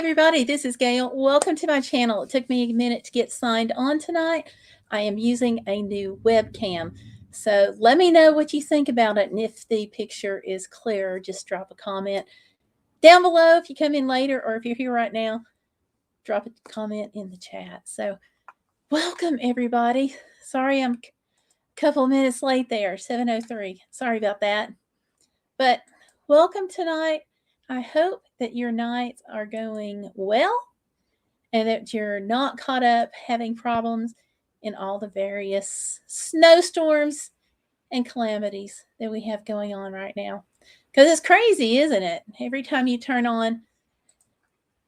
everybody, this is Gayle. Welcome to my channel. It took me a minute to get signed on tonight. I am using a new webcam. So let me know what you think about it, and if the picture is clear, just drop a comment down below if you come in later, or if you're here right now, drop a comment in the chat. So welcome everybody. Sorry I'm a couple of minutes late there, 7:03. Sorry about that. But welcome tonight. I hope that your nights are going well and that you're not caught up having problems in all the various snowstorms and calamities that we have going on right now. Because it's crazy, isn't it? Every time you turn on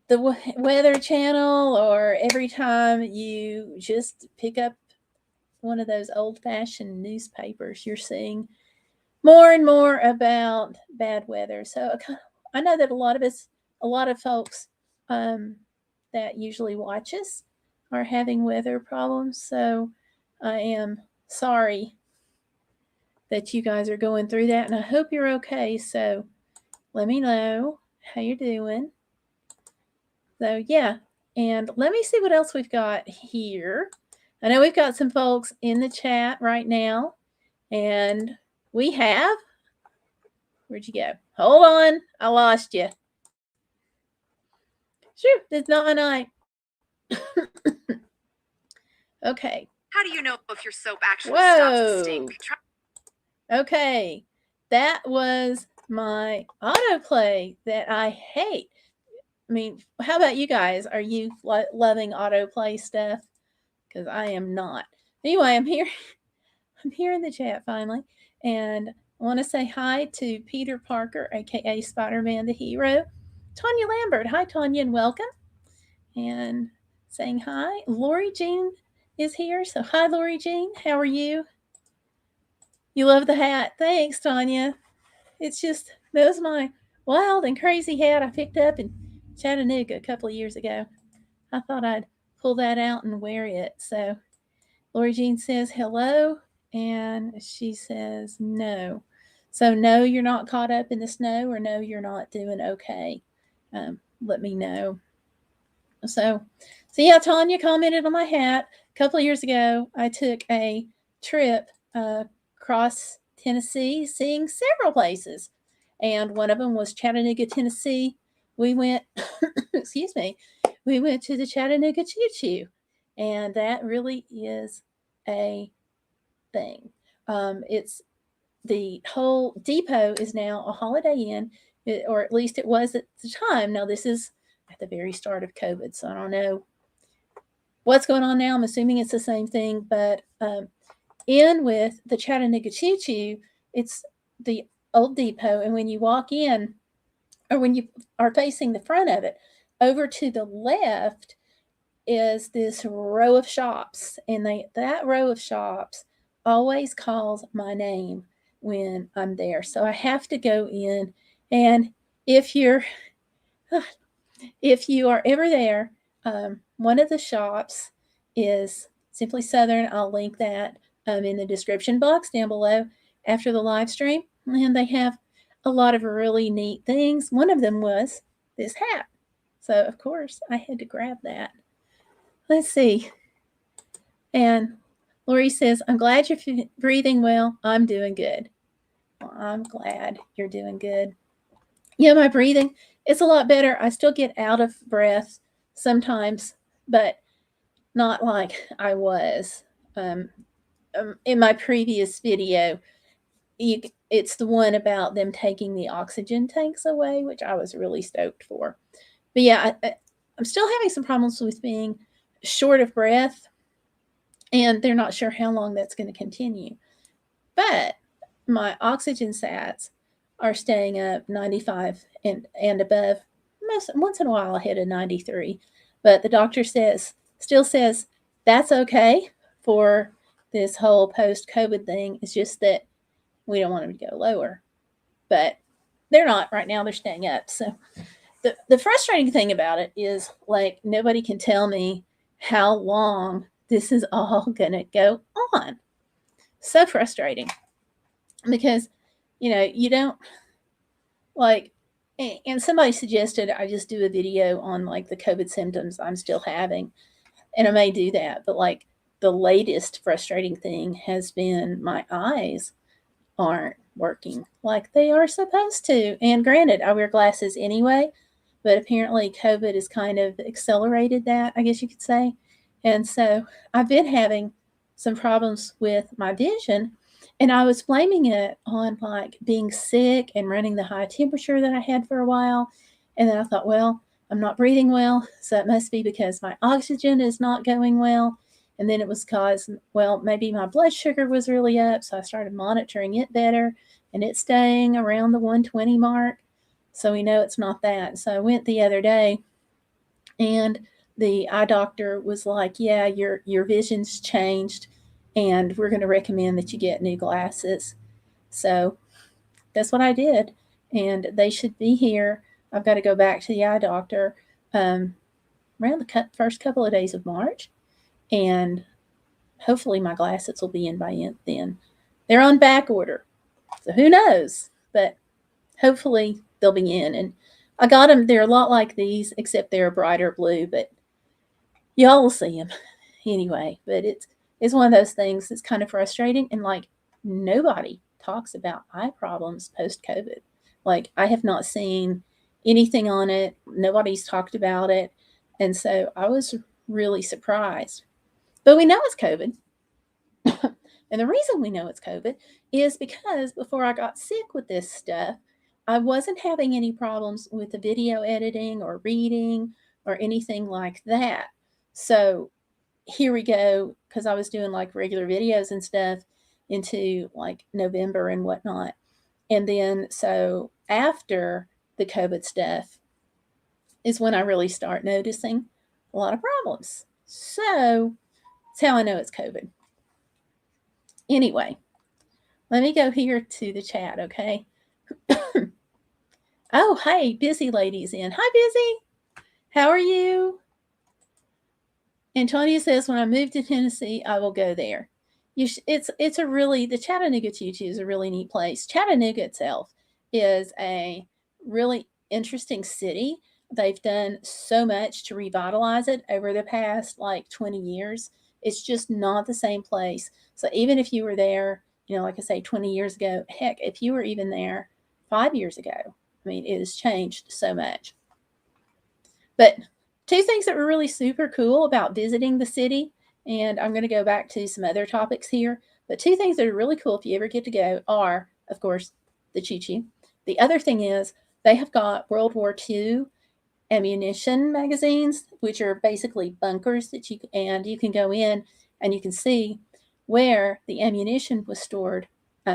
the Weather Channel, or every time you just pick up one of those old-fashioned newspapers, you're seeing more and more about bad weather. So I know that a lot of folks that usually watch us are having weather problems. So I am sorry that you guys are going through that, and I hope you're okay. So let me know how you're doing. So yeah, and let me see what else we've got here. I know we've got some folks in the chat right now, and we have, where'd you go? Hold on, I lost you. Sure, it's not a night. Okay. How do you know if your soap actually stops the stink? Okay, that was my autoplay that I hate. I mean, how about you guys? Are you loving autoplay stuff? Because I am not. Anyway, I'm here. I'm here in the chat finally, and I want to say hi to Peter Parker, aka Spider-Man the Hero. Tanya Lambert. Hi, Tanya, and welcome. And saying hi. Lori Jean is here. So hi, Lori Jean. How are you? You love the hat. Thanks, Tanya. It's just, that was my wild and crazy hat I picked up in Chattanooga a couple of years ago. I thought I'd pull that out and wear it. So Lori Jean says hello, and she says no. So no, you're not caught up in the snow, or no, you're not doing okay. Let me know. So yeah, Tanya commented on my hat. A couple of years ago, I took a trip across Tennessee, seeing several places. And one of them was Chattanooga, Tennessee. We went, excuse me, we went to the Chattanooga Choo Choo. And that really is a thing. It's the whole depot is now a Holiday Inn, or at least it was at the time. Now, this is at the very start of COVID, so I don't know what's going on now. I'm assuming it's the same thing, but in with the Chattanooga Choo Choo, it's the old depot, and when you walk in, or when you are facing the front of it, over to the left is this row of shops, and that row of shops always calls my name when I'm there. So I have to go in, and if you are ever there, one of the shops is Simply Southern. I'll link that in the description box down below after the live stream. And they have a lot of really neat things. One of them was this hat. So, of course, I had to grab that. Let's see. And Lori says, I'm glad you're breathing well. I'm doing good. Well, I'm glad you're doing good. Yeah, my breathing, it's a lot better. I still get out of breath sometimes, but not like I was. In my previous video, it's the one about them taking the oxygen tanks away, which I was really stoked for. But yeah, I'm still having some problems with being short of breath, and they're not sure how long that's going to continue. But my oxygen sats are staying up 95 and above. Once in a while I hit a 93, but the doctor still says that's okay for this whole post-COVID thing. It's just that we don't want them to go lower, but they're not right now. They're staying up. So the frustrating thing about it is, like, nobody can tell me how long this is all gonna go on. So frustrating, because you don't, like, And somebody suggested I just do a video on like the COVID symptoms I'm still having, and I may do that. But like the latest frustrating thing has been my eyes aren't working like they are supposed to. And granted, I wear glasses anyway, but apparently COVID has kind of accelerated that, I guess you could say. And so I've been having some problems with my vision, and I was blaming it on like being sick and running the high temperature that I had for a while. And then I thought, well, I'm not breathing well, so it must be because my oxygen is not going well. And then it was because, well, maybe my blood sugar was really up, so I started monitoring it better, and it's staying around the 120 mark. So we know it's not that. So I went the other day, and the eye doctor was like, "Yeah, your vision's changed, and we're going to recommend that you get new glasses." So that's what I did, and they should be here. I've got to go back to the eye doctor um, around the first couple of days of March, and hopefully my glasses will be in by then. They're on back order, so who knows? But hopefully they'll be in. And I got them. They're a lot like these, except they're a brighter blue. But y'all will see them anyway. But it's one of those things that's kind of frustrating. And like nobody talks about eye problems post COVID. Like I have not seen anything on it. Nobody's talked about it, and so I was really surprised. But we know it's COVID. And the reason we know it's COVID is because before I got sick with this stuff, I wasn't having any problems with the video editing or reading or anything like that. So here we go, because I was doing like regular videos and stuff into like November and whatnot. And then so after the COVID stuff is when I really start noticing a lot of problems. So that's how I know it's COVID. Anyway, let me go here to the chat, okay? Oh, hey, Busy Lady's in. Hi, Busy. How are you? Antonia says, when I move to Tennessee, I will go there. It's a really, the Chattanooga Choo Choo is a really neat place. Chattanooga itself is a really interesting city. They've done so much to revitalize it over the past like 20 years. It's just not the same place. So even if you were there, like I say, 20 years ago, heck, if you were even there 5 years ago, I mean, it has changed so much. But two things that were really super cool about visiting the city, and I'm going to go back to some other topics here, but two things that are really cool if you ever get to go are, of course, the Choo Choo. The other thing is they have got World War II ammunition magazines, which are basically bunkers that you can go in and you can see where the ammunition was stored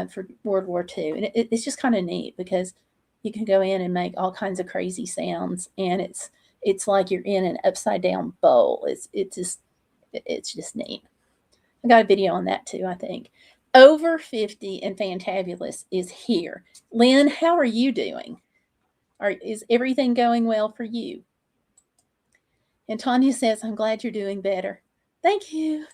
for World War II. And it's just kind of neat because you can go in and make all kinds of crazy sounds, and it's like you're in an upside down bowl. It's just neat. I got a video on that too, I think. Over 50 and Fantabulous is here. Lynn, how are you doing? Is everything going well for you? And Tanya says, I'm glad you're doing better. Thank you.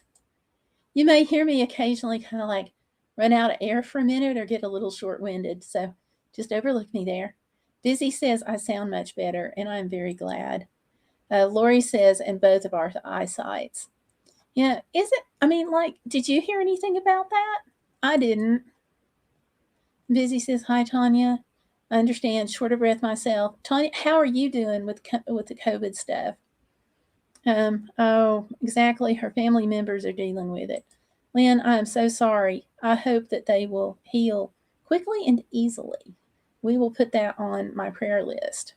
You may hear me occasionally kind of like run out of air for a minute or get a little short winded, so just overlook me there. Busy says, I sound much better, and I'm very glad. Lori says, and both of our eyesights. Yeah, is it? I mean, like, did you hear anything about that? I didn't. Busy says, hi, Tanya. I understand, short of breath myself. Tanya, how are you doing with the COVID stuff? Oh, exactly. Her family members are dealing with it. Lynn, I am so sorry. I hope that they will heal quickly and easily. We will put that on my prayer list.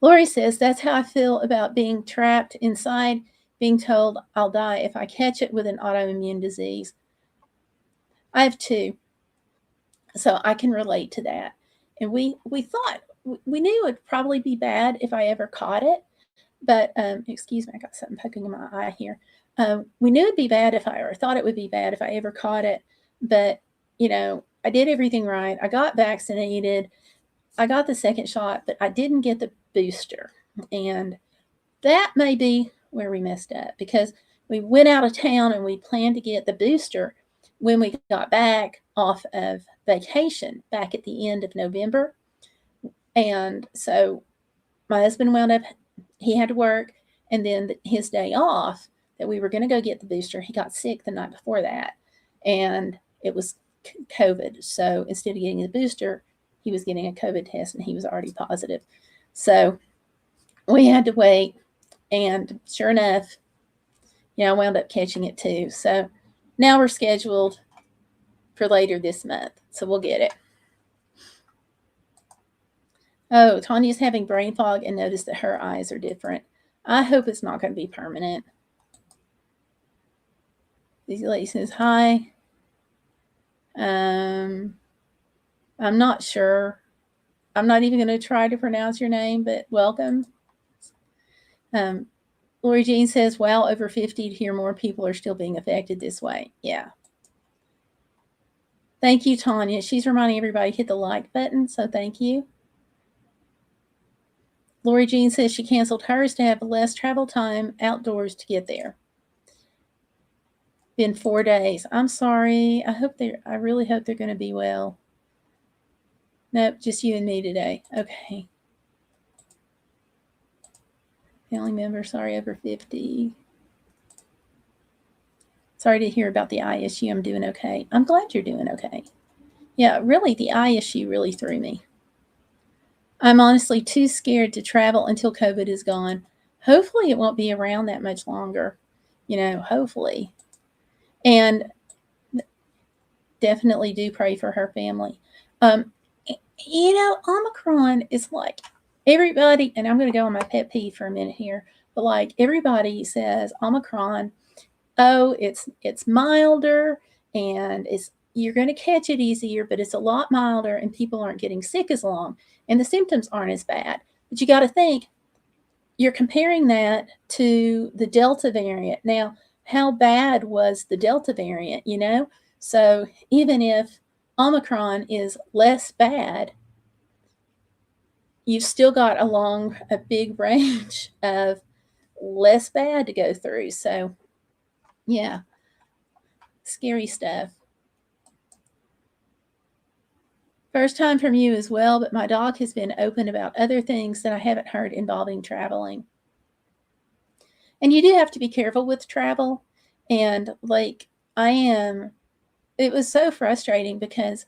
Lori says, that's how I feel about being trapped inside, being told I'll die if I catch it with an autoimmune disease. I have two, so I can relate to that. And we thought, we knew it would probably be bad if I ever caught it. But, excuse me, I got something poking in my eye here. We knew it'd be bad or thought it would be bad if I ever caught it. But, I did everything right. I got vaccinated. I got the second shot, but I didn't get the booster. And that may be where we messed up, because we went out of town and we planned to get the booster when we got back off of vacation back at the end of November. And so my husband wound up, he had to work, and then his day off that we were going to go get the booster, he got sick the night before that, and it was COVID. So instead of getting the booster, he was getting a COVID test, and he was already positive. So we had to wait, and sure enough, I wound up catching it too. So now we're scheduled for later this month, so we'll get it. Oh, Tanya's having brain fog and noticed that her eyes are different. I hope it's not going to be permanent. These lady says hi. I'm not sure. I'm not even going to try to pronounce your name, but welcome. Lori Jean says, wow, over 50 to hear more people are still being affected this way. Yeah. Thank you, Tanya. She's reminding everybody to hit the like button, so thank you. Lori Jean says she canceled hers to have less travel time outdoors to get there. Been 4 days. I'm sorry. I really hope they're going to be well. Nope, just you and me today. Okay. Family member, sorry, over 50. Sorry to hear about the eye issue. I'm doing okay. I'm glad you're doing okay. Yeah, really, the eye issue really threw me. I'm honestly too scared to travel until COVID is gone. Hopefully it won't be around that much longer. Hopefully. And definitely do pray for her family. Omicron is like everybody, and I'm going to go on my pet peeve for a minute here, but like everybody says Omicron, oh, it's milder and you're going to catch it easier, but it's a lot milder and people aren't getting sick as long and the symptoms aren't as bad. But you got to think, you're comparing that to the Delta variant. Now, how bad was the Delta variant, So even if Omicron is less bad, you've still got a big range of less bad to go through. So, yeah, scary stuff. First time from you as well, but my dog has been open about other things that I haven't heard involving traveling. And you do have to be careful with travel. And like it was so frustrating because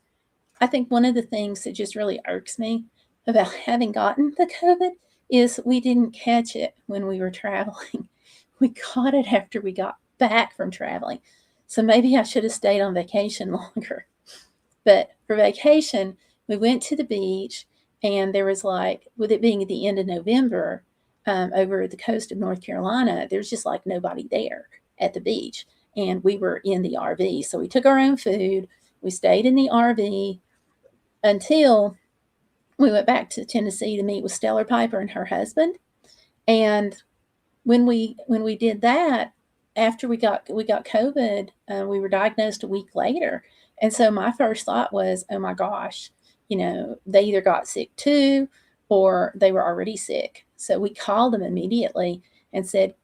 I think one of the things that just really irks me about having gotten the COVID is we didn't catch it when we were traveling. We caught it after we got back from traveling. So maybe I should have stayed on vacation longer. But for vacation, we went to the beach, and there was with it being at the end of November, over the coast of North Carolina, there's just like nobody there at the beach. And we were in the RV. So we took our own food. We stayed in the RV until we went back to Tennessee to meet with Stellar Piper and her husband. And when we did that, after we got COVID, we were diagnosed a week later. And so my first thought was, oh my gosh, they either got sick too, or they were already sick. So we called them immediately and said,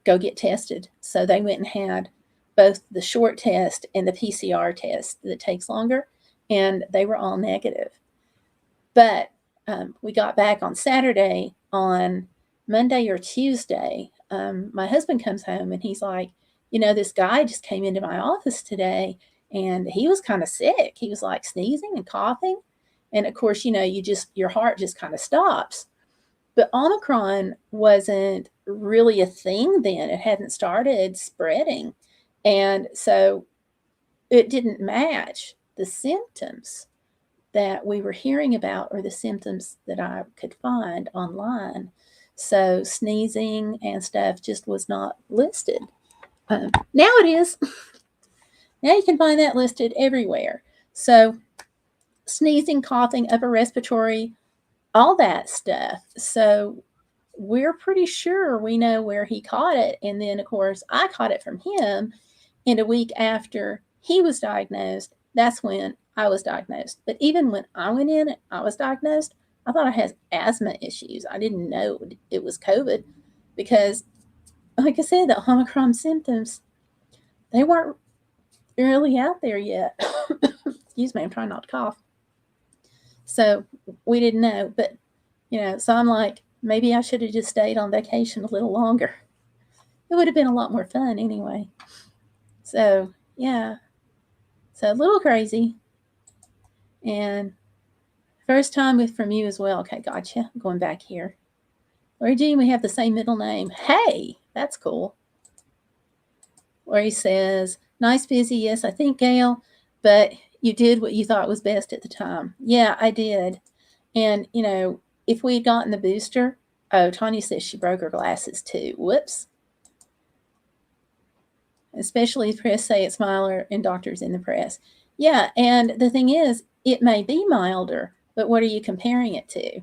go get tested. So they went and had both the short test and the PCR test that takes longer, and they were all negative. But we got back on Saturday. On Monday or Tuesday, my husband comes home and he's like, this guy just came into my office today and he was kind of sick. He was like sneezing and coughing. And of course, your heart just kind of stops. But Omicron wasn't really a thing then. It hadn't started spreading. And so it didn't match the symptoms that we were hearing about or the symptoms that I could find online. So sneezing and stuff just was not listed. Now it is. Now you can find that listed everywhere. So sneezing, coughing, upper respiratory, all that stuff. So we're pretty sure we know where he caught it. And then, of course, I caught it from him. And a week after he was diagnosed, that's when I was diagnosed. But even when I went in and I was diagnosed, I thought I had asthma issues. I didn't know it was COVID because, like I said, the Omicron symptoms, they weren't really out there yet. Excuse me, I'm trying not to cough. So we didn't know. But So I'm like, maybe I should have just stayed on vacation a little longer. It would have been a lot more fun anyway. So, yeah. So a little crazy. And first time with from you as well. Okay, gotcha. I'm going back here. Lori Jean, we have the same middle name. Hey, that's cool. Lori says, nice busy. Yes, I think, Gayle, but you did what you thought was best at the time. Yeah, I did. And, if we had gotten the booster, oh, Tanya says she broke her glasses too. Whoops. Especially if press say it's milder and doctors in the press. Yeah, and the thing is, it may be milder, but what are you comparing it to?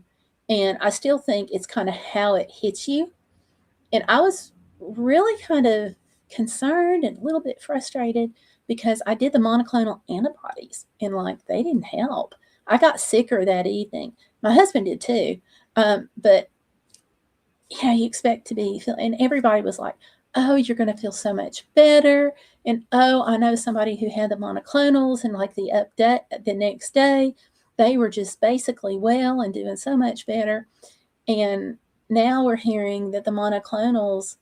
And I still think it's kind of how it hits you. And I was really kind of concerned and a little bit frustrated because I did the monoclonal antibodies and like they didn't help. I got sicker that evening. My husband did too. But you expect to be, and everybody was like, oh, you're going to feel so much better. And oh, I know somebody who had the monoclonals and like the update the next day, they were just basically well and doing so much better. And now we're hearing that the monoclonals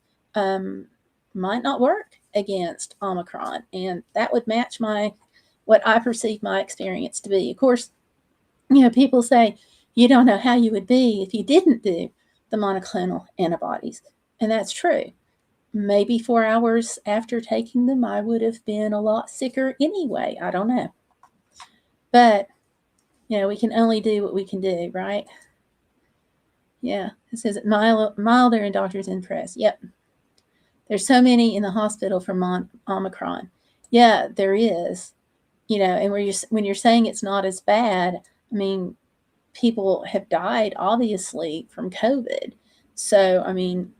might not work against Omicron, and that would match what I perceive my experience to be. Of course, people say you don't know how you would be if you didn't do the monoclonal antibodies, and that's true. Maybe 4 hours after taking them, I would have been a lot sicker anyway. I don't know, but we can only do what we can do, right? Yeah, it says milder and doctors in press. Yep. There's so many in the hospital from Omicron. Yeah, there is. And when you're saying it's not as bad, I mean, people have died obviously from COVID. So, I mean,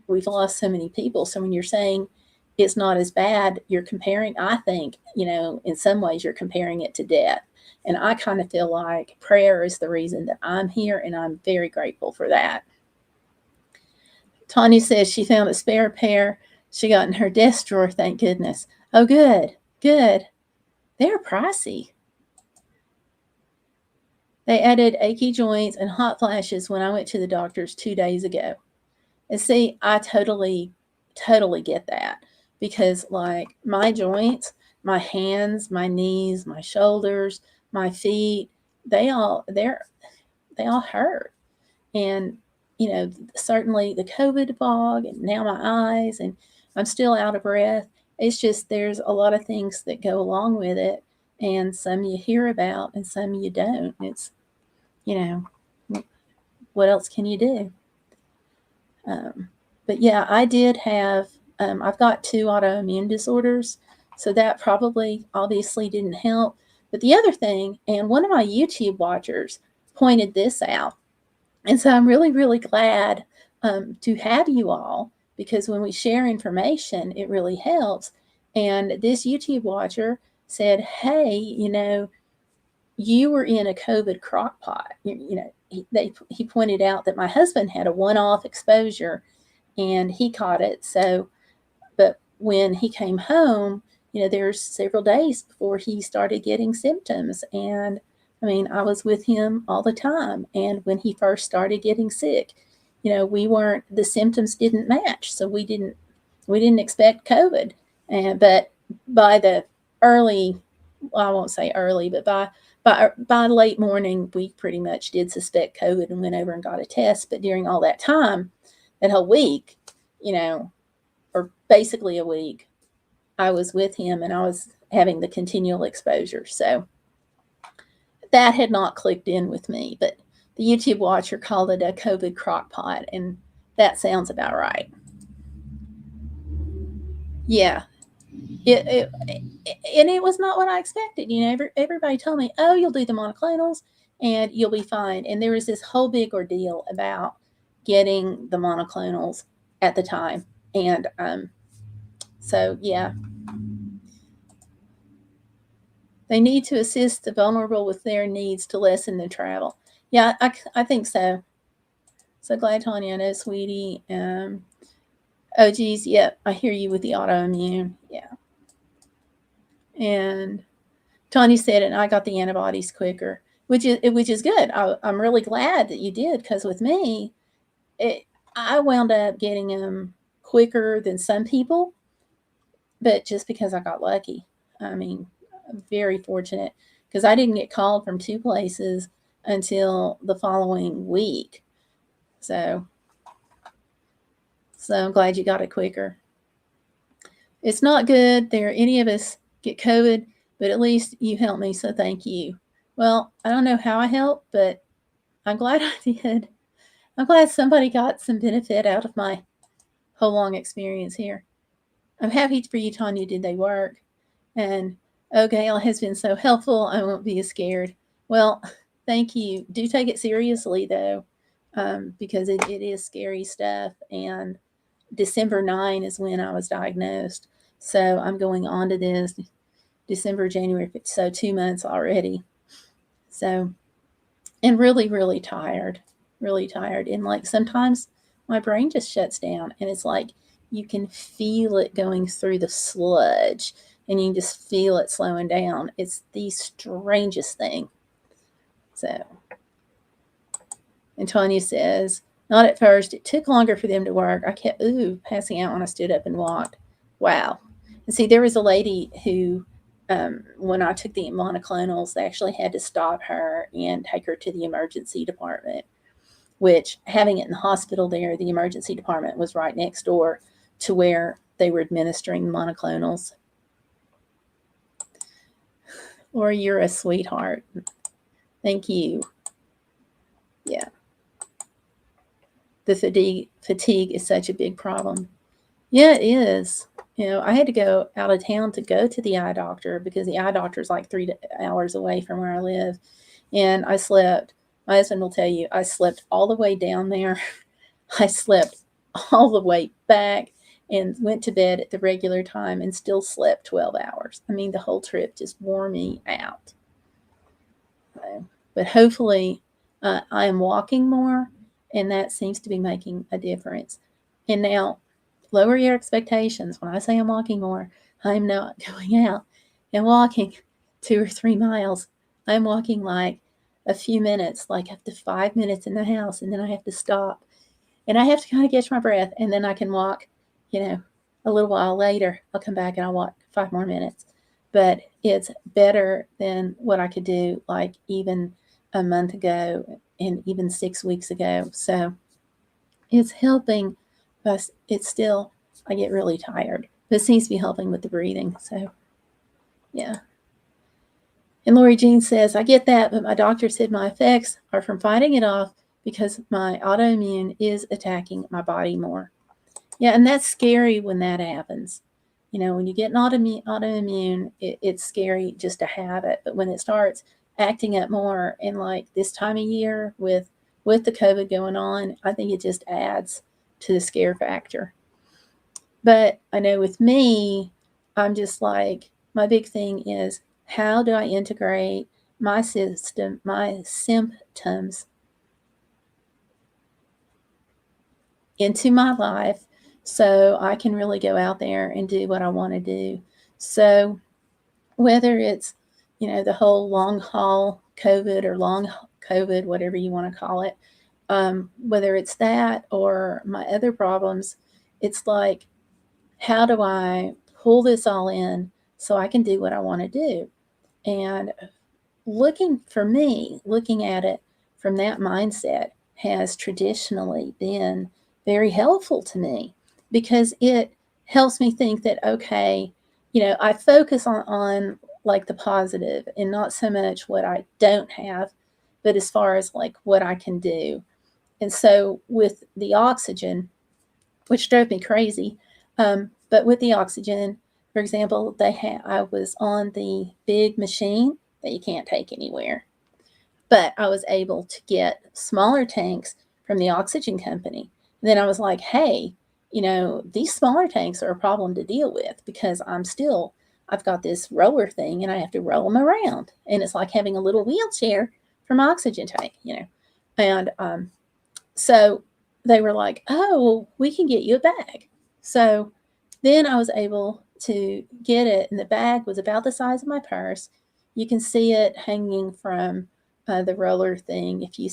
we've lost so many people. So when you're saying it's not as bad, you're comparing, I think, in some ways you're comparing it to death. And I kind of feel like prayer is the reason that I'm here, and I'm very grateful for that. Tanya says she found a spare pair she got in her desk drawer, thank goodness. Oh, good, good. They're pricey. They added achy joints and hot flashes when I went to the doctor's 2 days ago. And see, I totally, totally get that because, like, my joints, my hands, my knees, my shoulders, my feet, they all hurt. And certainly the COVID fog, and now my eyes, and I'm still out of breath. It's just there's a lot of things that go along with it, and some you hear about and some you don't. It's what else can you do? But yeah, I did have. I've got 2 autoimmune disorders, so that probably obviously didn't help. But the other thing, and one of my YouTube watchers pointed this out, and so I'm really, really glad to have you all, because when we share information, it really helps. And this YouTube watcher said, hey, you were in a COVID crock pot. He pointed out that my husband had a one-off exposure and he caught it. So, but when he came home, there's several days before he started getting symptoms. And I mean, I was with him all the time. And when he first started getting sick, the symptoms didn't match. So we didn't expect COVID. But by the early, well, I won't say early, but by late morning, we pretty much did suspect COVID and went over and got a test. But during all that time, that whole week, or basically a week, I was with him and I was having the continual exposure. So that had not clicked in with me, but the YouTube watcher called it a COVID crock pot, and that sounds about right. Yeah. And it was not what I expected. Everybody told me, oh, you'll do the monoclonals and you'll be fine. And there was this whole big ordeal about getting the monoclonals at the time. And so, yeah. They need to assist the vulnerable with their needs to lessen the travel. Yeah, I think so. So glad, Tanya. I know, sweetie. Oh, geez. Yep, I hear you with the autoimmune. Yeah. And Tanya said, and I got the antibodies quicker. which is good. I'm really glad that you did, because with me, I wound up getting them quicker than some people, but just because I got lucky. I mean, I'm very fortunate, because I didn't get called from two places until the following week. So, I'm glad you got it quicker. It's not good there any of us get COVID, but at least you helped me, so thank you. Well, I don't know how I helped, but I'm glad I did. I'm glad somebody got some benefit out of my whole long experience here. I'm happy for you, Tanya. Did they work? And oh, Gayle has been so helpful. I won't be as scared. Well, thank you. Do take it seriously, though, because it is scary stuff. And December 9 is when I was diagnosed. So I'm going on to this December, January, so 2 months already. So, and really, really tired, really tired. And like sometimes my brain just shuts down, and it's like you can feel it going through the sludge, and you can just feel it slowing down. It's the strangest thing. So, and Tanya says, not at first. It took longer for them to work. I kept, passing out when I stood up and walked. Wow. And see, there was a lady who, when I took the monoclonals, they actually had to stop her and take her to the emergency department, which, having it in the hospital there, the emergency department was right next door to where they were administering monoclonals. Or you're a sweetheart. Thank you. Yeah. The fatigue is such a big problem. Yeah, it is. I had to go out of town to go to the eye doctor, because the eye doctor is like 3 hours away from where I live. And I slept, my husband will tell you, I slept all the way down there. I slept all the way back and went to bed at the regular time and still slept 12 hours. I mean, the whole trip just wore me out. But hopefully, I am walking more, and that seems to be making a difference. And now, lower your expectations. When I say I'm walking more, I'm not going out and walking 2 or 3 miles. I'm walking like a few minutes, like up to 5 minutes in the house, and then I have to stop. And I have to kind of catch my breath, and then I can walk, a little while later. I'll come back and I'll walk 5 more minutes. But it's better than what I could do like even a month ago and even 6 weeks ago. So it's helping, but it's still, I get really tired. But it seems to be helping with the breathing. So, yeah. And Lori Jean says, I get that, but my doctor said my effects are from fighting it off because my autoimmune is attacking my body more. Yeah, and that's scary when that happens. When you get an autoimmune, it's scary just to have it. But when it starts acting up more, and like this time of year with the COVID going on, I think it just adds to the scare factor. But I know with me, I'm just like, my big thing is, how do I integrate my symptoms into my life so I can really go out there and do what I want to do? So whether it's, the whole long haul COVID or long COVID, whatever you want to call it, whether it's that or my other problems, it's like, how do I pull this all in so I can do what I want to do? And looking at it from that mindset has traditionally been very helpful to me, because it helps me think that, okay, I focus on like the positive and not so much what I don't have, but as far as like what I can do. And so with the oxygen, which drove me crazy, but with the oxygen, for example, I was on the big machine that you can't take anywhere, but I was able to get smaller tanks from the oxygen company. And then I was like, hey, these smaller tanks are a problem to deal with, because I've got this roller thing and I have to roll them around. And it's like having a little wheelchair from oxygen tank. And so they were like, oh, well, we can get you a bag. So then I was able to get it, and the bag was about the size of my purse. You can see it hanging from the roller thing, if you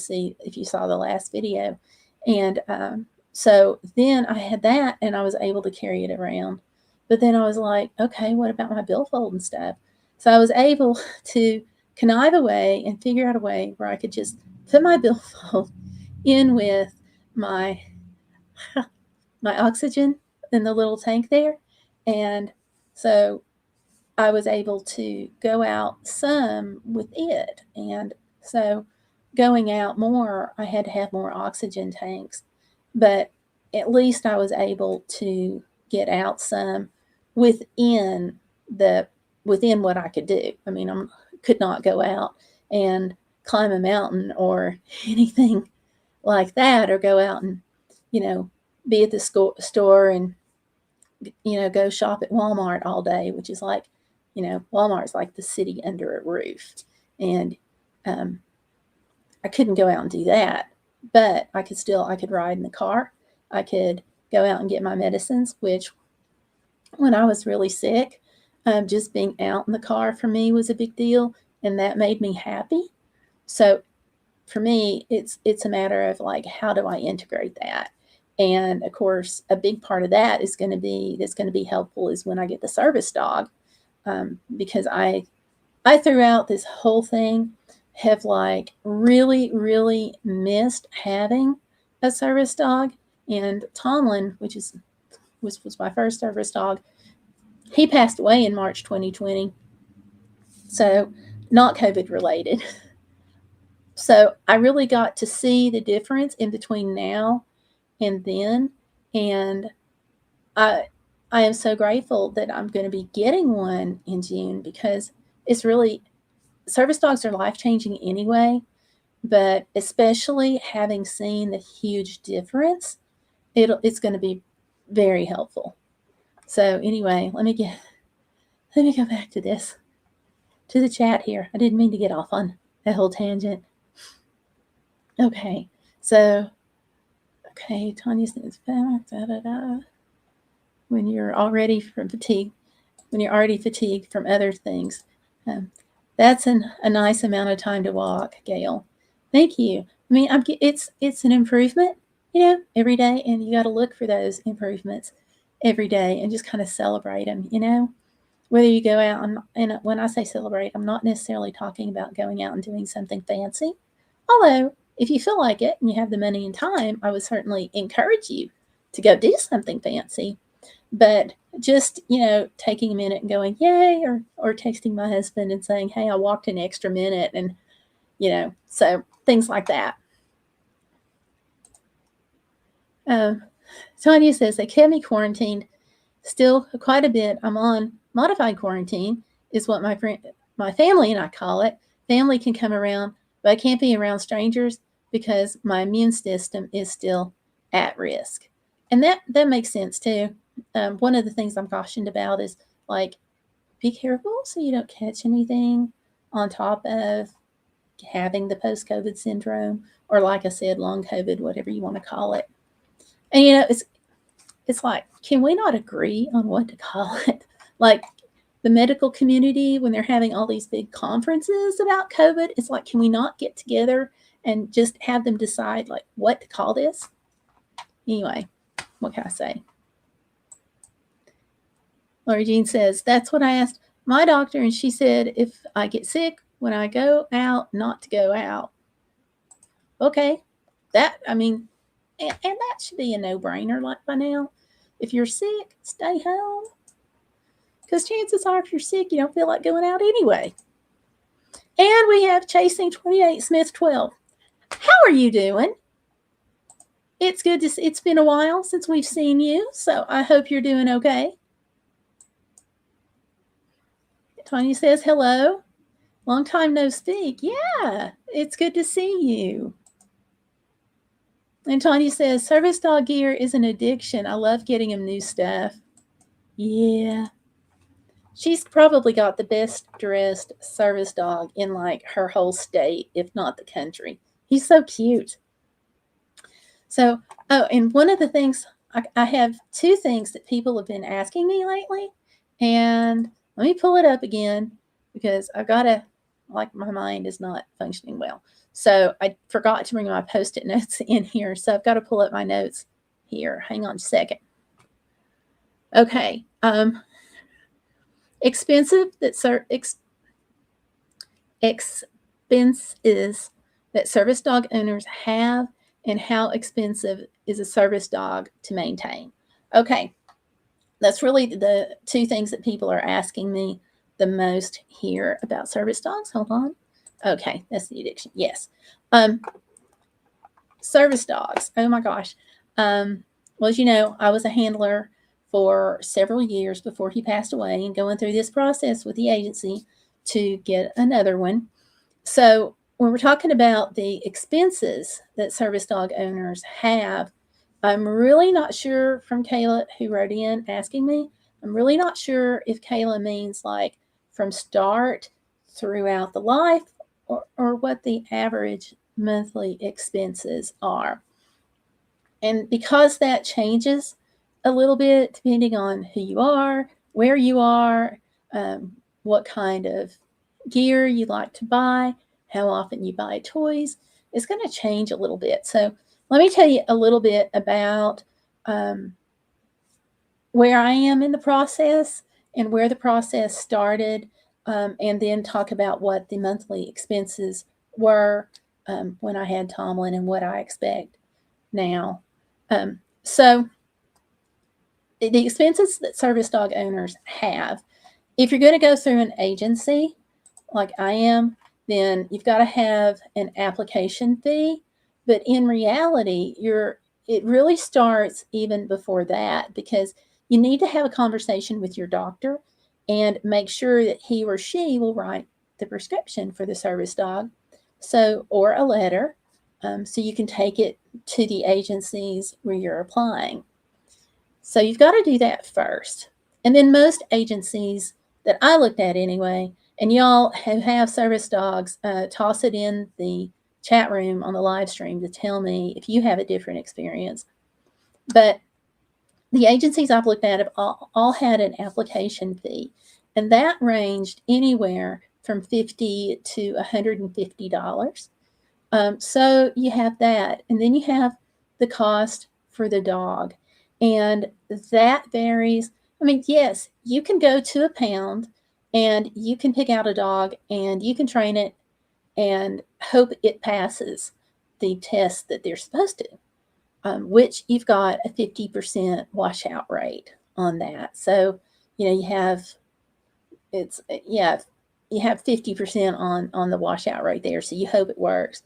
saw the last video. And so then I had that, and I was able to carry it around. But then I was like, okay, what about my billfold and stuff? So I was able to connive away and figure out a way where I could just put my billfold in with my my oxygen in the little tank there. And so I was able to go out some with it. And so going out more, I had to have more oxygen tanks. But at least I was able to get out some within the within what I could do. I mean, I could not go out and climb a mountain or anything like that, or go out and, be at the store and, go shop at Walmart all day, which is like, Walmart's like the city under a roof. And I couldn't go out and do that, but I could ride in the car. I could go out and get my medicines, which when I was really sick, just being out in the car for me was a big deal, and that made me happy. So for me, it's a matter of like, how do I integrate that? And of course, a big part of that that's going to be helpful is when I get the service dog, because I throughout this whole thing have like really, really missed having a service dog. And Tomlin, which was my first service dog, he passed away in March 2020. So not COVID related. So I really got to see the difference in between now and then. And I am so grateful that I'm going to be getting one in June, because it's really, service dogs are life-changing anyway, but especially having seen the huge difference, it's going to be very helpful. So anyway, let me go back to the chat here. I didn't mean to get off on that whole tangent. Okay, so Tanya says when you're already fatigued from other things. That's a nice amount of time to walk, Gayle. Thank you. I mean, it's an improvement, every day, and you got to look for those improvements every day and just kind of celebrate them, Whether you go out and when I say celebrate, I'm not necessarily talking about going out and doing something fancy. Although, if you feel like it and you have the money and time, I would certainly encourage you to go do something fancy. But just, taking a minute and going, yay, or texting my husband and saying, hey, I walked an extra minute, and, so things like that. Tanya says, they kept me quarantined still quite a bit. I'm on modified quarantine, is what my family and I call it. Family can come around, but I can't be around strangers because my immune system is still at risk. And that makes sense too. One of the things I'm cautioned about is like, be careful so you don't catch anything on top of having the post-COVID syndrome, or like I said, long COVID, whatever you want to call it. And it's like, can we not agree on what to call it? Like the medical community, when they're having all these big conferences about COVID, it's like, can we not get together and just have them decide like what to call this? Anyway, what can I say? Laura Jean says, that's what I asked my doctor, and she said if I get sick when I go out, not to go out. Okay, and that should be a no-brainer like by now. If you're sick, stay home. Because chances are, if you're sick, you don't feel like going out anyway. And we have Chasing 28 Smith 12. How are you doing? It's good it's been a while since we've seen you, so I hope you're doing okay. Tanya says, hello. Long time no speak. Yeah, it's good to see you. And Tanya says, service dog gear is an addiction. I love getting him new stuff. Yeah. She's probably got the best dressed service dog in like her whole state, if not the country. He's so cute. So, and one of the things, I have two things that people have been asking me lately. And let me pull it up again because I've got to like my mind is not functioning well. So I forgot to bring my Post-it notes in here. So I've got to pull up my notes here. Hang on a second. Okay. Expensive that expenses that service dog owners have, and how expensive is a service dog to maintain. Okay, that's really the two things that people are asking me the most here about service dogs. Hold on. Okay, that's the addiction. Yes. Service dogs. Oh my gosh. Well, as you know, I was a handler for several years before he passed away, and going through this process with the agency to get another one. So when we're talking about the expenses that service dog owners have, I'm really not sure, from Kayla who wrote in asking me, I'm really not sure if Kayla means like from start throughout the life, or what the average monthly expenses are. And because that changes a little bit depending on who you are, where you are, what kind of gear you like to buy, how often you buy toys, it's going to change a little bit. So let me tell you a little bit about where I am in the process and where the process started, and then talk about what the monthly expenses were when I had Tomlin and what I expect now. So the expenses that service dog owners have, if you're going to go through an agency like I am, then you've got to have an application fee. But in reality, it really starts even before that, because you need to have a conversation with your doctor and make sure that he or she will write the prescription for the service dog, or a letter, so you can take it to the agencies where you're applying. So you've got to do that first. And then most agencies that I looked at anyway, and y'all who have service dogs, toss it in the chat room on the live stream to tell me if you have a different experience. But the agencies I've looked at have all had an application fee, and that ranged anywhere from $50 to $150. So you have that, and then you have the cost for the dog, and that varies. I mean, yes, you can go to a pound and you can pick out a dog and you can train it and hope it passes the test that they're supposed to, which you've got a 50% washout rate on that. So, you have, you have 50% on the washout rate there. So you hope it works.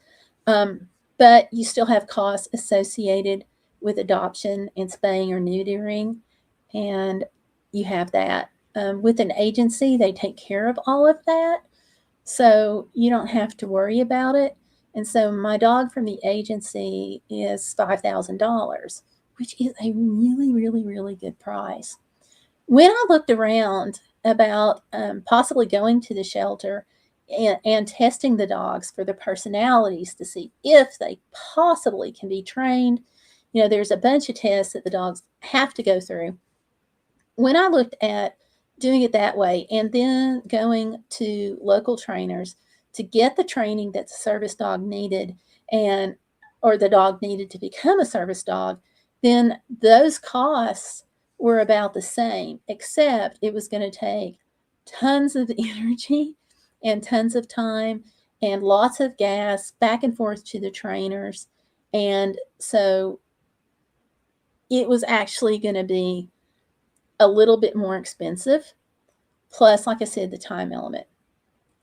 But you still have costs associated with adoption and spaying or neutering, and you have that. With an agency, they take care of all of that, so you don't have to worry about it. And so my dog from the agency is $5,000, which is a really, really, really good price. When I looked around about possibly going to the shelter and testing the dogs for the personalities to see if they possibly can be trained, there's a bunch of tests that the dogs have to go through. When I looked at doing it that way and then going to local trainers to get the training that the service dog needed, or the dog needed to become a service dog, then those costs were about the same, except it was going to take tons of energy and tons of time and lots of gas back and forth to the trainers. And so it was actually going to be a little bit more expensive. Plus, like I said, the time element.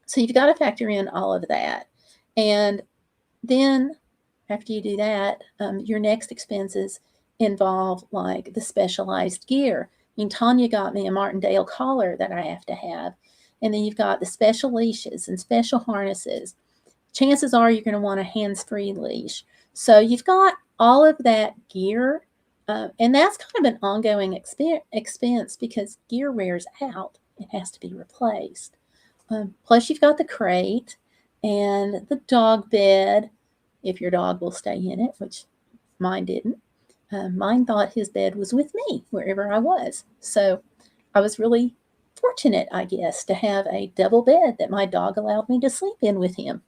So you've got to factor in all of that. And then after you do that, your next expenses involve like the specialized gear. I mean, Tanya got me a Martindale collar that I have to have. And then you've got the special leashes and special harnesses. Chances are you're going to want a hands-free leash. So you've got all of that gear, and that's kind of an ongoing expense because gear wears out. It has to be replaced. Plus, you've got the crate and the dog bed, if your dog will stay in it, which mine didn't. Mine thought his bed was with me wherever I was. So I was really fortunate, I guess, to have a double bed that my dog allowed me to sleep in with him.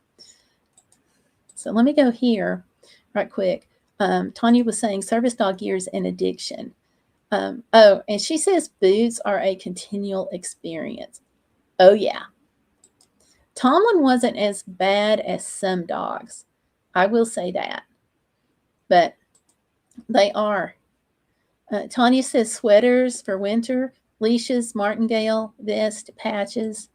So let me go here right quick. Tanya was saying service dog years and addiction. Oh, and she says boots are a continual experience. Oh, yeah. Tomlin wasn't as bad as some dogs. I will say that. But they are. Tanya says sweaters for winter, leashes, martingale, vest, patches.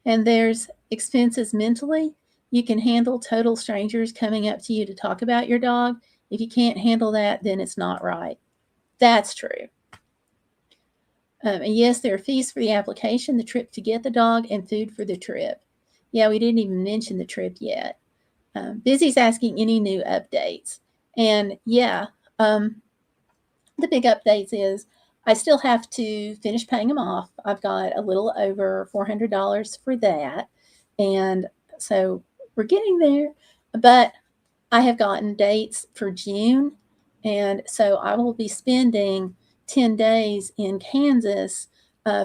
And there's expenses mentally. You can handle total strangers coming up to you to talk about your dog. If you can't handle that, then it's not right. That's true. And yes, there are fees for the application, the trip to get the dog, and food for the trip. Yeah, we didn't even mention the trip yet. Busy's asking any new updates. And yeah, the big updates is I still have to finish paying them off. I've got a little over $400 for that. And so we're getting there. But I have gotten dates for June. And so I will be spending 10 days in Kansas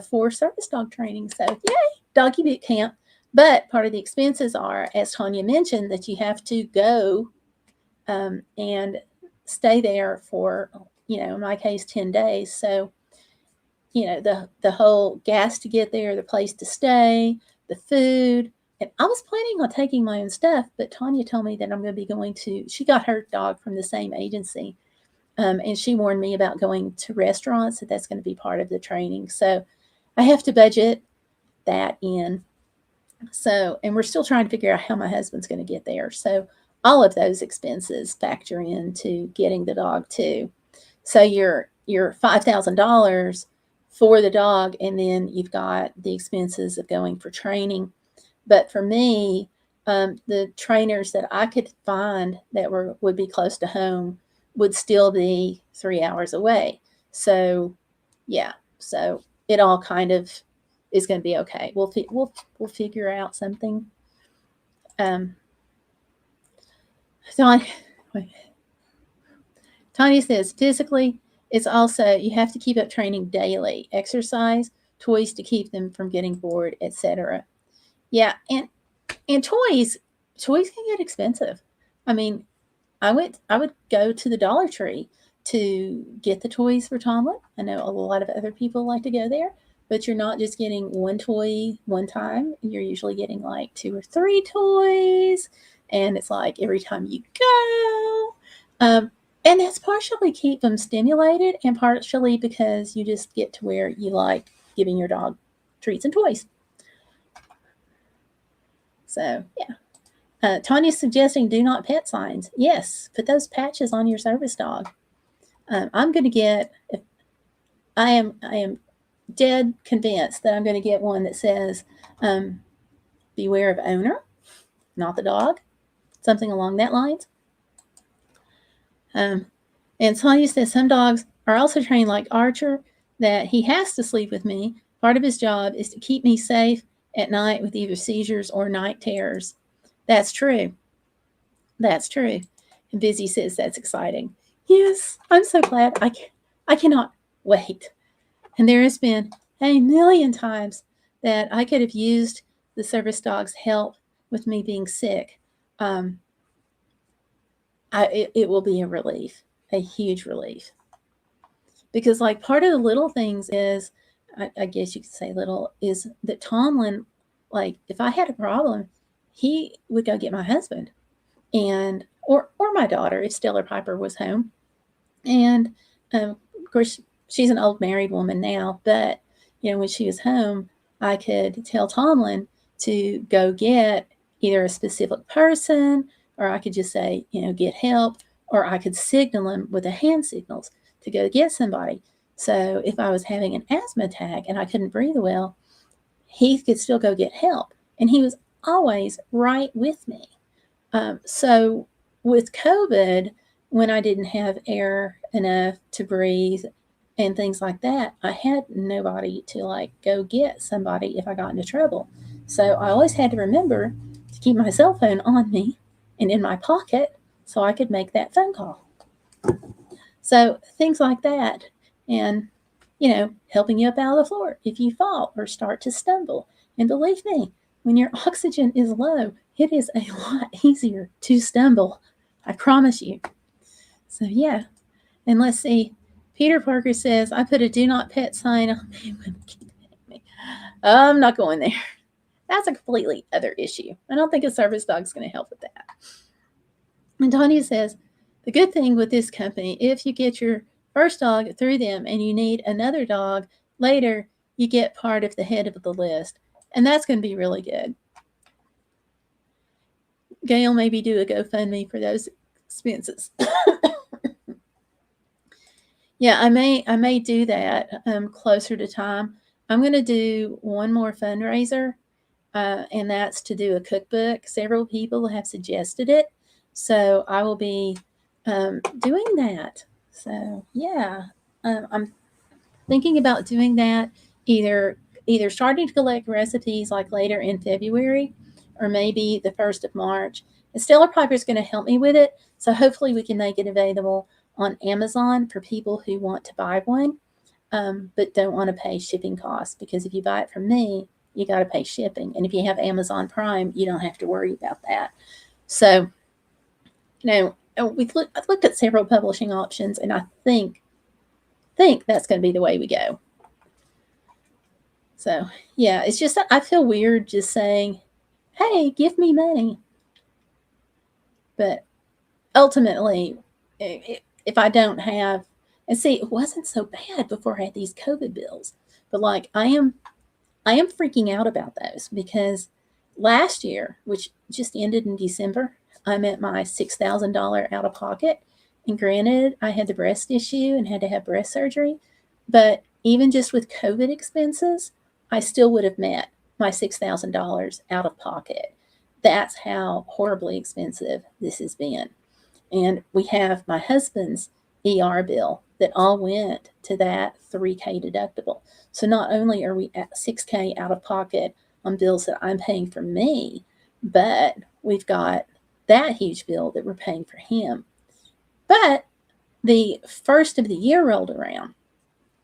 for service dog training. So, yay, doggy boot camp. But part of the expenses are, as Tanya mentioned, that you have to go and stay there for, in my case, 10 days. So, the whole gas to get there, the place to stay, the food. And I was planning on taking my own stuff, but Tanya told me that I'm going to be going to, she got her dog from the same agency. And she warned me about going to restaurants, that that's going to be part of the training. So I have to budget that in. So, and we're still trying to figure out how my husband's going to get there. So all of those expenses factor into getting the dog too. So your $5,000 for the dog, and then you've got the expenses of going for training. But for me, the trainers that I could find that would be close to home would still be 3 hours away. So, yeah. So it all kind of is going to be okay. We'll figure out something. Tanya says physically, it's also you have to keep up training daily, exercise, toys to keep them from getting bored, etc. Yeah, and toys can get expensive. I mean, I would go to the Dollar Tree to get the toys for Tomlin. I know a lot of other people like to go there, but you're not just getting one toy one time. You're usually getting like 2 or 3 toys, and it's like every time you go. And that's partially keep them stimulated, and partially because you just get to where you like giving your dog treats and toys. So, yeah. Tanya's suggesting do not pet signs. Yes, put those patches on your service dog. I'm going to get, I am dead convinced that I'm going to get one that says, beware of owner, not the dog, something along that lines. And Tanya says some dogs are also trained like Archer, that he has to sleep with me. Part of his job is to keep me safe at night with either seizures or night terrors. That's true. That's true. And Busy says that's exciting. Yes, I'm so glad. I cannot wait. And there has been a million times that I could have used the service dog's help with me being sick. It will be a relief, a huge relief. Because like part of the little things is, I guess you could say little, is that Tomlin, like if I had a problem, he would go get my husband and or my daughter if Stellar Piper was home. And of course, she's an old married woman now, but when she was home, I could tell Tomlin to go get either a specific person, or I could just say, get help, or I could signal him with the hand signals to go get somebody. So if I was having an asthma attack and I couldn't breathe well, he could still go get help. And he was always right with me. So with COVID, when I didn't have air enough to breathe and things like that, I had nobody to like go get somebody if I got into trouble. So I always had to remember to keep my cell phone on me and in my pocket so I could make that phone call. So things like that. And helping you up out of the floor if you fall or start to stumble. And believe me, when your oxygen is low, it is a lot easier to stumble. I promise you. So, yeah. And let's see. Peter Parker says, I put a do not pet sign on me when keep hitting me. I'm not going there. That's a completely other issue. I don't think a service dog's going to help with that. And Tanya says, the good thing with this company, if you get your first dog through them and you need another dog later, you get part of the head of the list. And that's going to be really good. Gayle maybe do a GoFundMe for those expenses. Yeah, I may do that closer to time. I'm going to do one more fundraiser, and that's to do a cookbook. Several people have suggested it, so I will be doing that. So yeah, I'm thinking about doing that either starting to collect recipes like later in February, or maybe the 1st of March. And Stellar Piper is going to help me with it, so hopefully we can make it available on Amazon for people who want to buy one, but don't want to pay shipping costs, because if you buy it from me, you got to pay shipping. And if you have Amazon Prime, you don't have to worry about that. So, I've looked at several publishing options, and I think that's going to be the way we go. So, yeah, it's just I feel weird just saying, hey, give me money. But ultimately, if I don't have, and see, it wasn't so bad before I had these COVID bills, but like I am freaking out about those, because last year, which just ended in December, I'm at my $6,000 out of pocket. And granted, I had the breast issue and had to have breast surgery, but even just with COVID expenses, I still would have met my $6,000 out of pocket. That's how horribly expensive this has been. And we have my husband's ER bill that all went to that $3K deductible. So not only are we at $6K out of pocket on bills that I'm paying for me, but we've got that huge bill that we're paying for him. But the first of the year rolled around.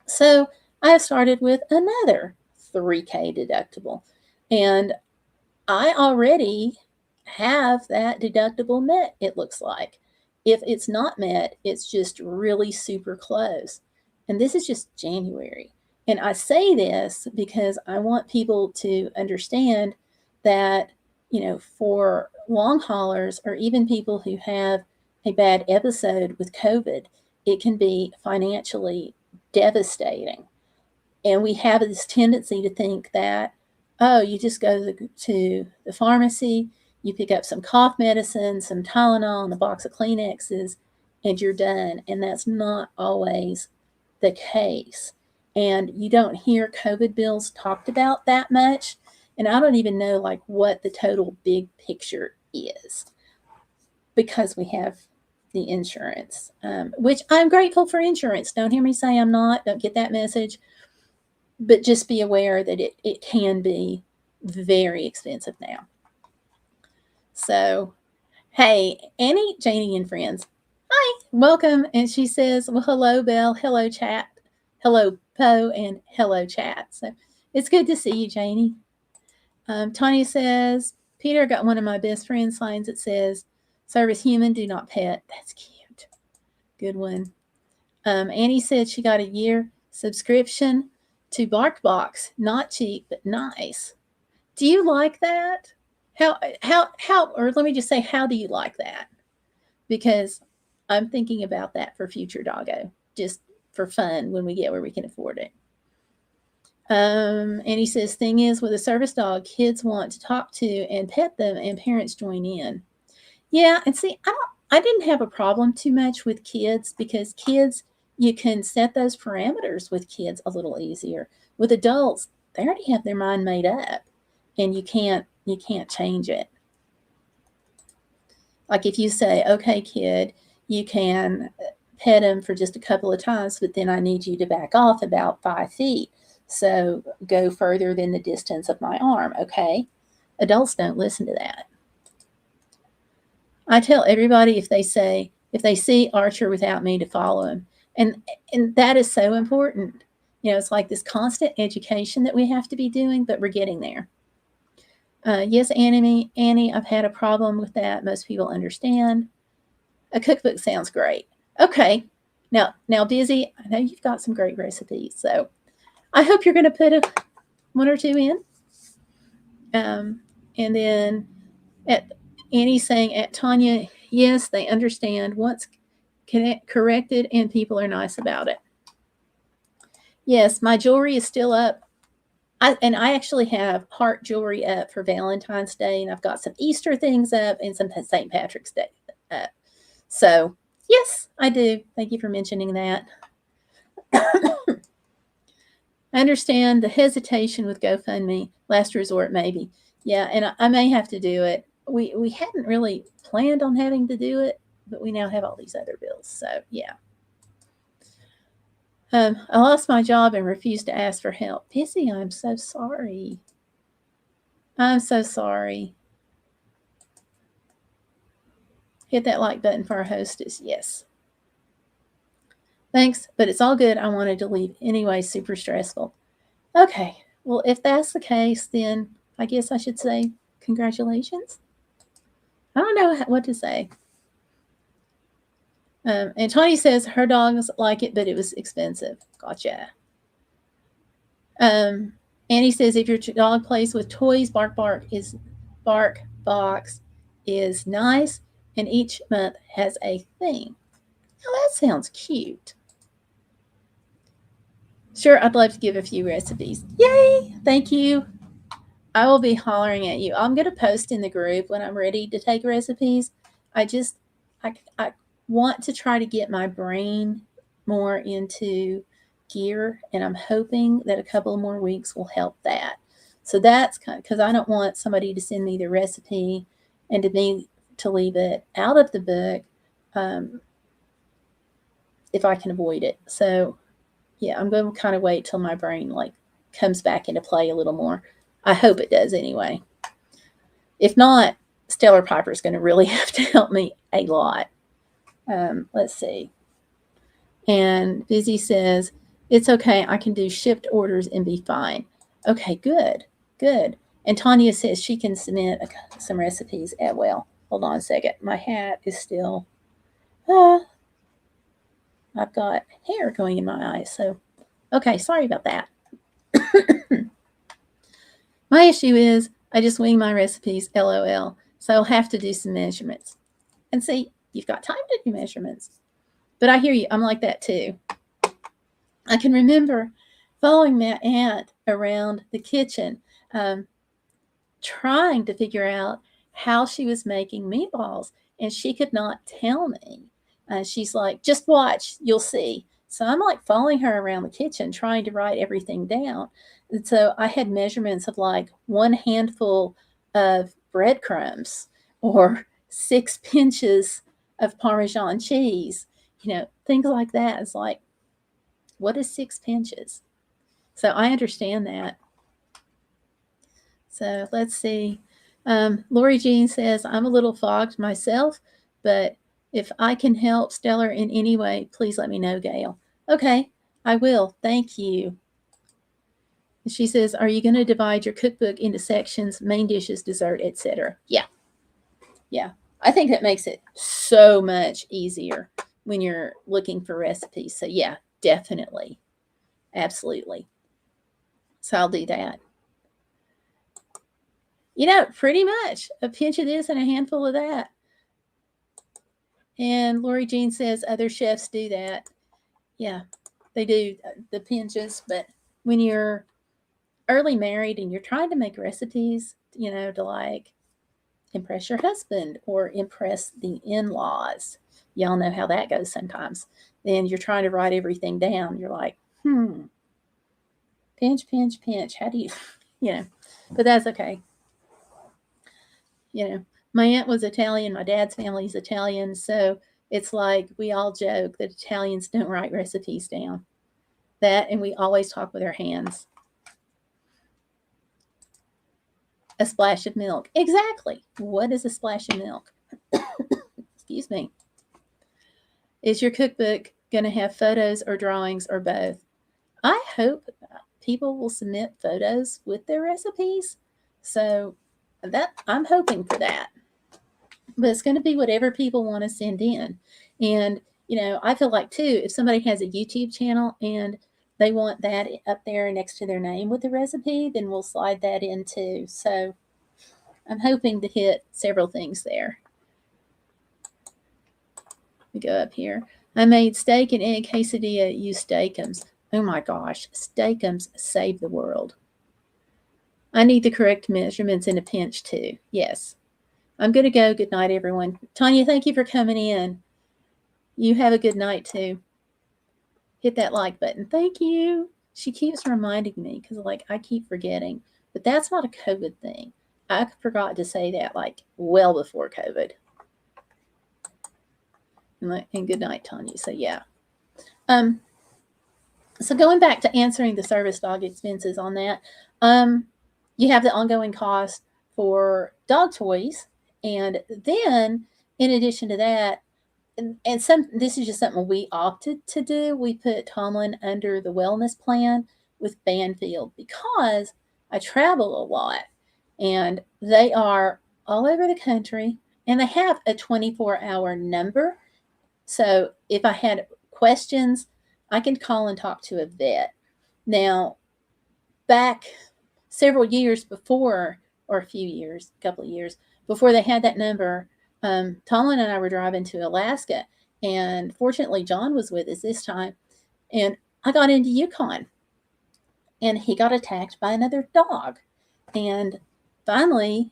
So I started with another $3K deductible. And I already have that deductible met, it looks like. If it's not met, it's just really super close. And this is just January. And I say this because I want people to understand that, for long haulers or even people who have a bad episode with COVID, it can be financially devastating. And we have this tendency to think that, oh, you just go to the pharmacy, you pick up some cough medicine, some Tylenol, and a box of Kleenexes, and you're done. And that's not always the case. And you don't hear COVID bills talked about that much. And I don't even know like what the total big picture is, because we have the insurance, which I'm grateful for insurance. Don't hear me say I'm not. Don't get that message. But just be aware that it can be very expensive now. So, hey, Annie, Janie, and friends, hi, welcome. And she says, well, hello, Belle, hello, chat, hello, Poe, and hello, chat. So it's good to see you, Janie. Tanya says, Peter got one of my best friend signs that says, service human, do not pet. That's cute. Good one. Annie said she got a year subscription to BarkBox. Not cheap, but nice. Do you like that? How, or let me just say, how do you like that? Because I'm thinking about that for future doggo, just for fun when we get where we can afford it. And he says, thing is, with a service dog, kids want to talk to and pet them, and parents join in. Yeah, and see, I didn't have a problem too much with kids, because kids, you can set those parameters with kids a little easier. With adults, they already have their mind made up, and you can't change it. Like if you say, okay, kid, you can pet him for just a couple of times, but then I need you to back off about 5 feet. So go further than the distance of my arm, okay? Adults don't listen to that. I tell everybody, if they see Archer without me, to follow him. And that is so important. It's like this constant education that we have to be doing, but we're getting there. Yes, Annie, I've had a problem with that. Most people understand. A cookbook sounds great. Okay, now, Busy, I know you've got some great recipes, so I hope you're going to put one or two in. And then at Annie saying at Tanya, yes, they understand once corrected and people are nice about it. Yes, my jewelry is still up. I actually have heart jewelry up for Valentine's Day, and I've got some Easter things up and some St. Patrick's Day up. So, yes, I do. Thank you for mentioning that. I understand the hesitation with GoFundMe, last resort maybe. Yeah, and I may have to do it. We hadn't really planned on having to do it, but we now have all these other bills. So, yeah. I lost my job and refused to ask for help. Busy, I'm so sorry. I'm so sorry. Hit that like button for our hostess. Yes. Thanks, but it's all good. I wanted to leave anyway. Super stressful. Okay. Well, if that's the case, then I guess I should say congratulations. I don't know what to say. And Tony says her dogs like it, but it was expensive. Gotcha. Annie says if your dog plays with toys, Bark Box is nice, and each month has a theme. Now that sounds cute. Sure, I'd love to give a few recipes. Yay! Thank you. I will be hollering at you. I'm going to post in the group when I'm ready to take recipes. I want to try to get my brain more into gear, and I'm hoping that a couple of more weeks will help that. So that's kind of because I don't want somebody to send me the recipe and to leave it out of the book if I can avoid it. So yeah, I'm going to kind of wait till my brain comes back into play a little more. I hope it does anyway. If not, Stellar Piper is going to really have to help me a lot. Let's see. And Busy says, it's okay. I can do shipped orders and be fine. Okay, good. And Tanya says she can submit some recipes as well. Hold on a second. My hat is still, I've got hair going in my eyes. So, okay, sorry about that. My issue is I just wing my recipes, LOL. So I'll have to do some measurements. And see, you've got time to do measurements. But I hear you. I'm like that too. I can remember following my aunt around the kitchen, trying to figure out how she was making meatballs, and she could not tell me. She's like, just watch, you'll see. So I'm like following her around the kitchen, trying to write everything down. And so I had measurements of like 1 handful of breadcrumbs or 6 pinches of Parmesan cheese, things like that. It's like, what is 6 pinches? So I understand that. So let's see. Lori Jean says, I'm a little fogged myself, but if I can help Stellar in any way, please let me know, Gayle. Okay, I will. Thank you. She says, are you going to divide your cookbook into sections, main dishes, dessert, etc.? Yeah. I think that makes it so much easier when you're looking for recipes. So yeah, definitely. Absolutely. So I'll do that. Pretty much a pinch of this and a handful of that. And Lori Jean says other chefs do that. Yeah, they do the pinches. But when you're early married and you're trying to make recipes, to like impress your husband or impress the in-laws, y'all know how that goes sometimes. Then you're trying to write everything down. You're like, pinch. How do you, but that's okay. My aunt was Italian. My dad's family's Italian. So it's like we all joke that Italians don't write recipes down. That, and we always talk with our hands. A splash of milk. Exactly. What is a splash of milk? Excuse me. Is your cookbook going to have photos or drawings or both? I hope people will submit photos with their recipes. So that I'm hoping for that. But it's going to be whatever people want to send in. And, I feel like too, if somebody has a YouTube channel and they want that up there next to their name with the recipe, then we'll slide that in too. So I'm hoping to hit several things there. We go up here. I made steak and egg quesadilla, use Steakums. Oh my gosh, Steakums save the world. I need the correct measurements in a pinch too. Yes. I'm going to go. Good night, everyone. Tanya, thank you for coming in. You have a good night too. Hit that like button. Thank you. She keeps reminding me because, I keep forgetting. But that's not a COVID thing. I forgot to say that, well before COVID. And good night, Tanya. So, yeah. So going back to answering the service dog expenses on that, you have the ongoing cost for dog toys. And then, in addition to that, this is just something we opted to do. We put Tomlin under the wellness plan with Banfield because I travel a lot and they are all over the country and they have a 24-hour number. So if I had questions, I can call and talk to a vet. Now, back several years before, or a couple of years before they had that number, Tomlin and I were driving to Alaska, and fortunately, John was with us this time. And I got into Yukon, and he got attacked by another dog. And finally,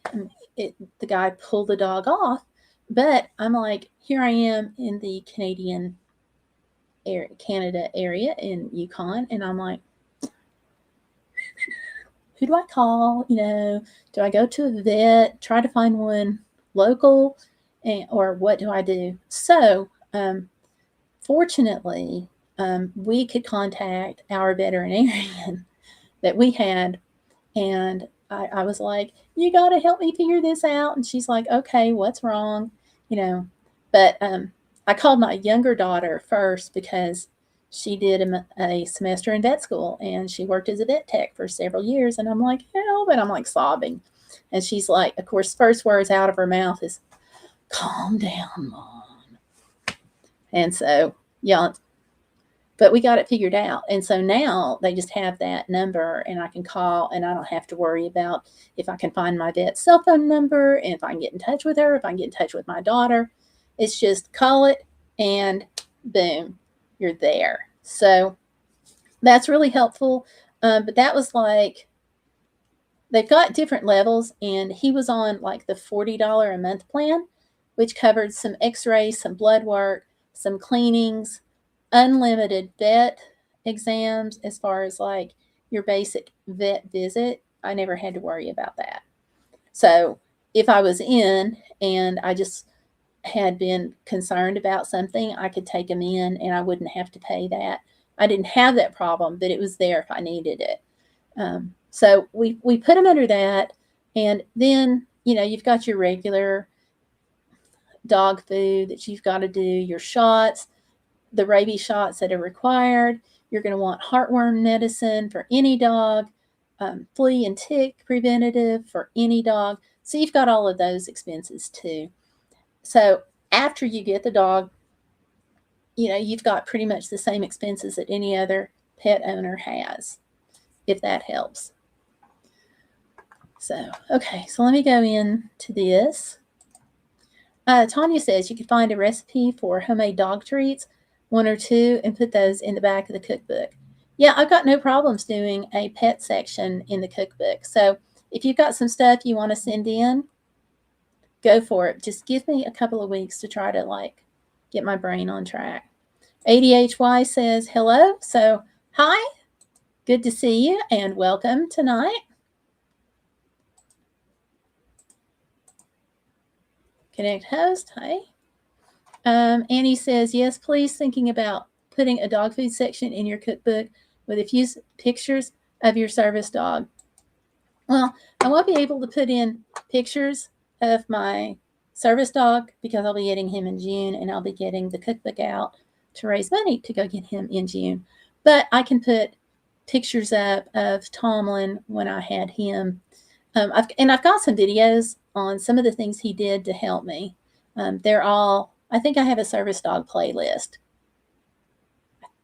the guy pulled the dog off. But I'm like, here I am in the Canada area in Yukon, and I'm like, who do I call? Do I go to a vet, try to find one local, or what do I do? So, fortunately, we could contact our veterinarian that we had, and I was like, you got to help me figure this out. And she's like, okay, what's wrong? But I called my younger daughter first because she did a semester in vet school and she worked as a vet tech for several years. And I'm like, help. And I'm like sobbing. And she's like, of course, first words out of her mouth is, calm down, Mom. And so, yeah, but we got it figured out. And so now they just have that number and I can call and I don't have to worry about if I can find my vet's cell phone number and if I can get in touch with her, if I can get in touch with my daughter. It's just call it and boom, you're there. So that's really helpful. But that was they've got different levels, and he was on the $40 a month plan, which covered some x-rays, some blood work, some cleanings, unlimited vet exams as far as your basic vet visit. I never had to worry about that. So if I was in and I just had been concerned about something, I could take him in and I wouldn't have to pay that. I didn't have that problem, but it was there if I needed it. So we put him under that. And then, you've got your regular dog food that you've got to do, your shots, the rabies shots that are required. You're going to want heartworm medicine for any dog, flea and tick preventative for any dog. So you've got all of those expenses too. So after you get the dog, you've got pretty much the same expenses that any other pet owner has, if that helps. So, okay, so let me go into this. Tanya says you could find a recipe for homemade dog treats, 1 or 2, and put those in the back of the cookbook. Yeah, I've got no problems doing a pet section in the cookbook. So if you've got some stuff you want to send in, go for it. Just give me a couple of weeks to try to get my brain on track. ADHY says hello. So hi, good to see you and welcome tonight. Connect host, hi. Annie says, yes, please, thinking about putting a dog food section in your cookbook with a few pictures of your service dog. Well, I won't be able to put in pictures of my service dog because I'll be getting him in June and I'll be getting the cookbook out to raise money to go get him in June. But I can put pictures up of Tomlin when I had him. I've got some videos on some of the things he did to help me. They're all, I think I have a service dog playlist.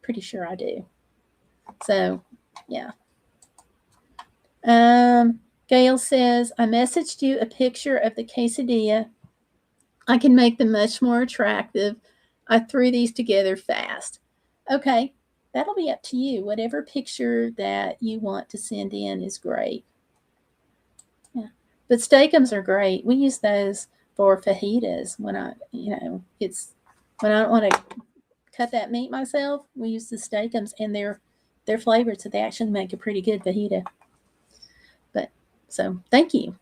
Pretty sure I do. So, yeah. Gayle says, I messaged you a picture of the quesadilla. I can make them much more attractive. I threw these together fast. Okay, that'll be up to you. Whatever picture that you want to send in is great. Yeah. But steakums are great. We use those for fajitas when it's when I don't want to cut that meat myself. We use the steakums, and they're flavored, so they actually make a pretty good fajita. But so thank you.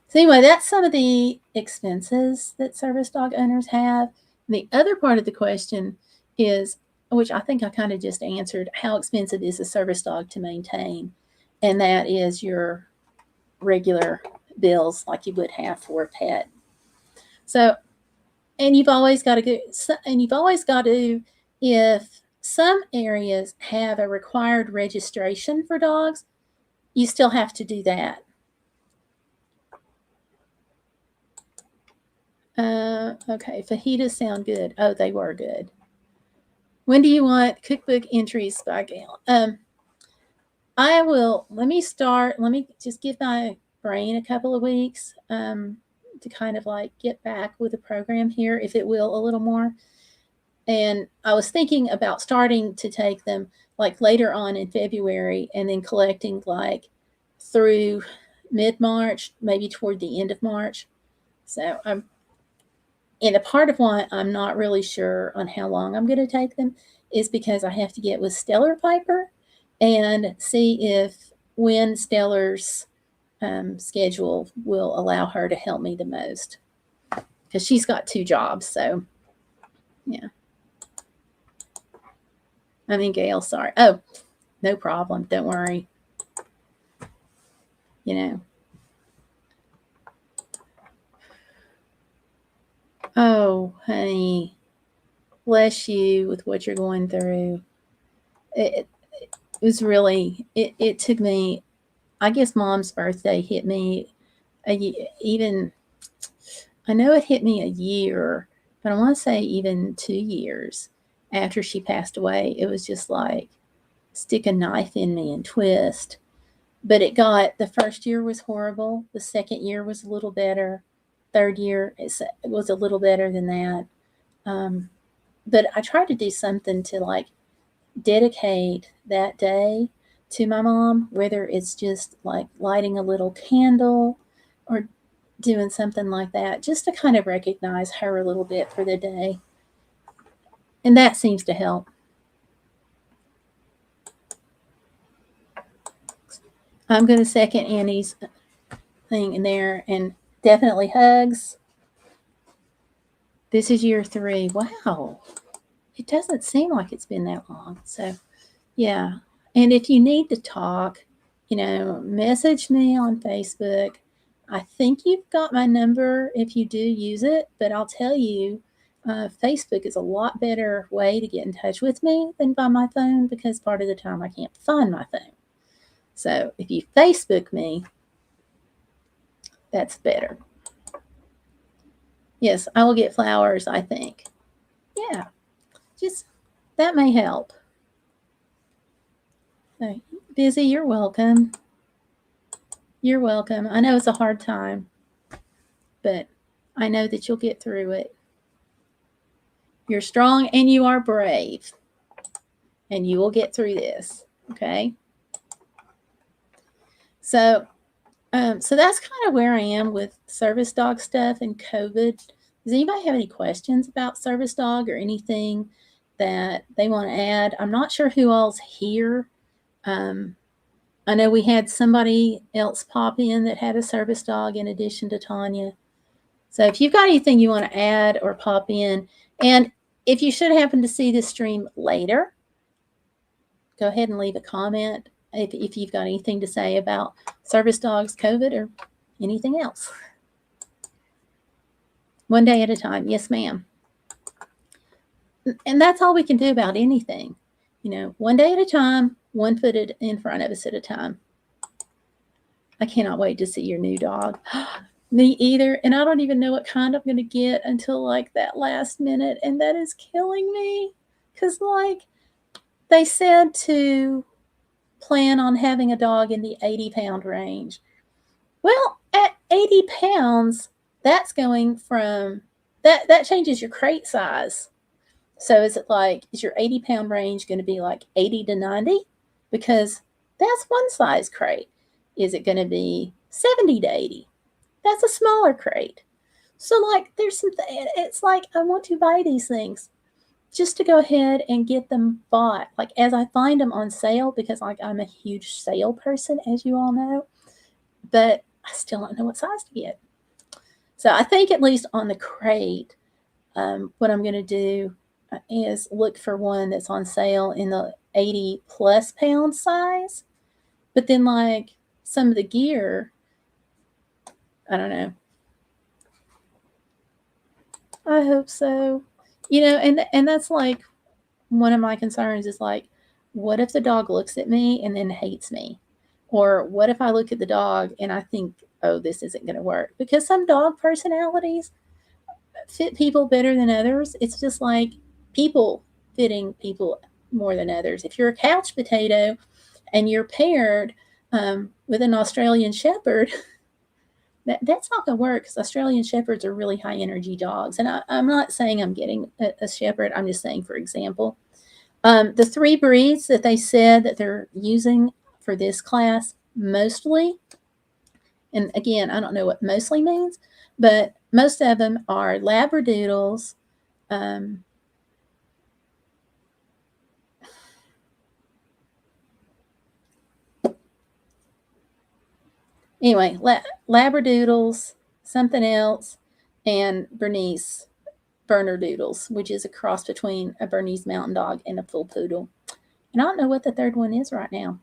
So anyway, that's some of the expenses that service dog owners have. And the other part of the question is, which I think I kind of just answered, how expensive is a service dog to maintain? And that is your regular bills like you would have for a pet. So, and you've always got to, if some areas have a required registration for dogs, you still have to do that. Okay, fajitas sound good. Oh, they were good. When do you want cookbook entries by Gayle? I will, let me just give my brain a couple of weeks to kind of like get back with the program here, if it will, a little more. And I was thinking about starting to take them like later on in February and then collecting like through mid-March, maybe toward the end of March. So and a part of why I'm not really sure on how long I'm going to take them is because I have to get with Stellar Piper and see if when Stellar's schedule will allow her to help me the most, because she's got 2 jobs. So, yeah. I mean, Gayle, sorry. Oh, no problem. Don't worry. You know. Oh, honey, bless you with what you're going through. It was really, it took me, I guess Mom's birthday hit me even, I know it hit me a year, but I want to say even 2 years after she passed away. It was just like stick a knife in me and twist. But the first year was horrible. The second year was a little better. Third year it was a little better than that. But I tried to do something to like dedicate that day to my mom, whether it's just like lighting a little candle or doing something like that, just to kind of recognize her a little bit for the day. And that seems to help. I'm going to second Annie's thing in there, and definitely hugs. This is year 3. Wow. It doesn't seem like it's been that long. So, yeah. And if you need to talk, message me on Facebook. I think you've got my number if you do use it, but I'll tell you, Facebook is a lot better way to get in touch with me than by my phone, because part of the time I can't find my phone. So if you Facebook me, that's better. Yes, I will get flowers, I think. Yeah, just that may help. So, Busy, you're welcome. You're welcome. I know it's a hard time, but I know that you'll get through it. You're strong and you are brave, and you will get through this. Okay. So that's kind of where I am with service dog stuff and COVID. Does anybody have any questions about service dog or anything that they want to add? I'm not sure who all's here. I know we had somebody else pop in that had a service dog in addition to Tanya. So if you've got anything you want to add or pop in, and if you should happen to see this stream later, go ahead and leave a comment if you've got anything to say about service dogs, COVID, or anything else. One day at a time. Yes, ma'am. And that's all we can do about anything. One day at a time, one foot in front of us at a time. I cannot wait to see your new dog. Me either. And I don't even know what kind I'm going to get until like that last minute. And that is killing me. Because, like, they said to plan on having a dog in the 80-pound range. Well, at 80 pounds, that's going from that changes your crate size. So is it like, is your 80-pound range going to be like 80 to 90? Because that's one size crate. Is it going to be 70 to 80? That's a smaller crate. So, like, there's something, it's like, I want to buy these things just to go ahead and get them bought. Like, as I find them on sale, because, like, I'm a huge sale person, as you all know, but I still don't know what size to get. So I think at least on the crate, what I'm going to do is look for one that's on sale in the 80 plus pound size. But then, like, some of the gear, I don't know. I hope so. You know, and that's like one of my concerns is like, what if the dog looks at me and then hates me? Or what if I look at the dog and I think, oh, this isn't going to work? Because some dog personalities fit people better than others. It's just like people fitting people more than others. If you're a couch potato and you're paired with an Australian Shepherd, that's not going to work because Australian Shepherds are really high energy dogs. And I'm not saying I'm getting a Shepherd. I'm just saying, for example, the 3 breeds that they said that they're using for this class mostly, and again, I don't know what mostly means, but most of them are Labradoodles, anyway, Labradoodles, something else, and Bernese Bernedoodles, which is a cross between a Bernese Mountain Dog and a full poodle. And I don't know what the third one is right now.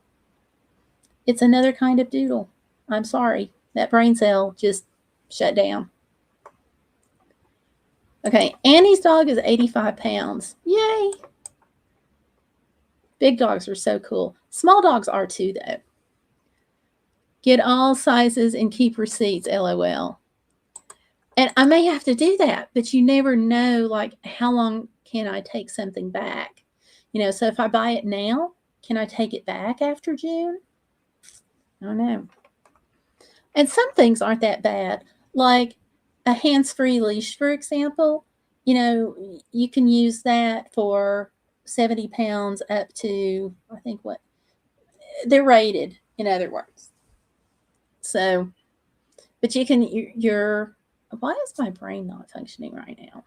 It's another kind of doodle. I'm sorry. That brain cell just shut down. Okay, Annie's dog is 85 pounds. Yay! Big dogs are so cool. Small dogs are too, though. Get all sizes and keep receipts, LOL. And I may have to do that, but you never know, like, how long can I take something back? You know, so if I buy it now, can I take it back after June? I don't know. And some things aren't that bad. Like a hands-free leash, for example, you know, you can use that for 70 pounds up to, I think, what? They're rated, in other words. So, but you can, you're, why is my brain not functioning right now?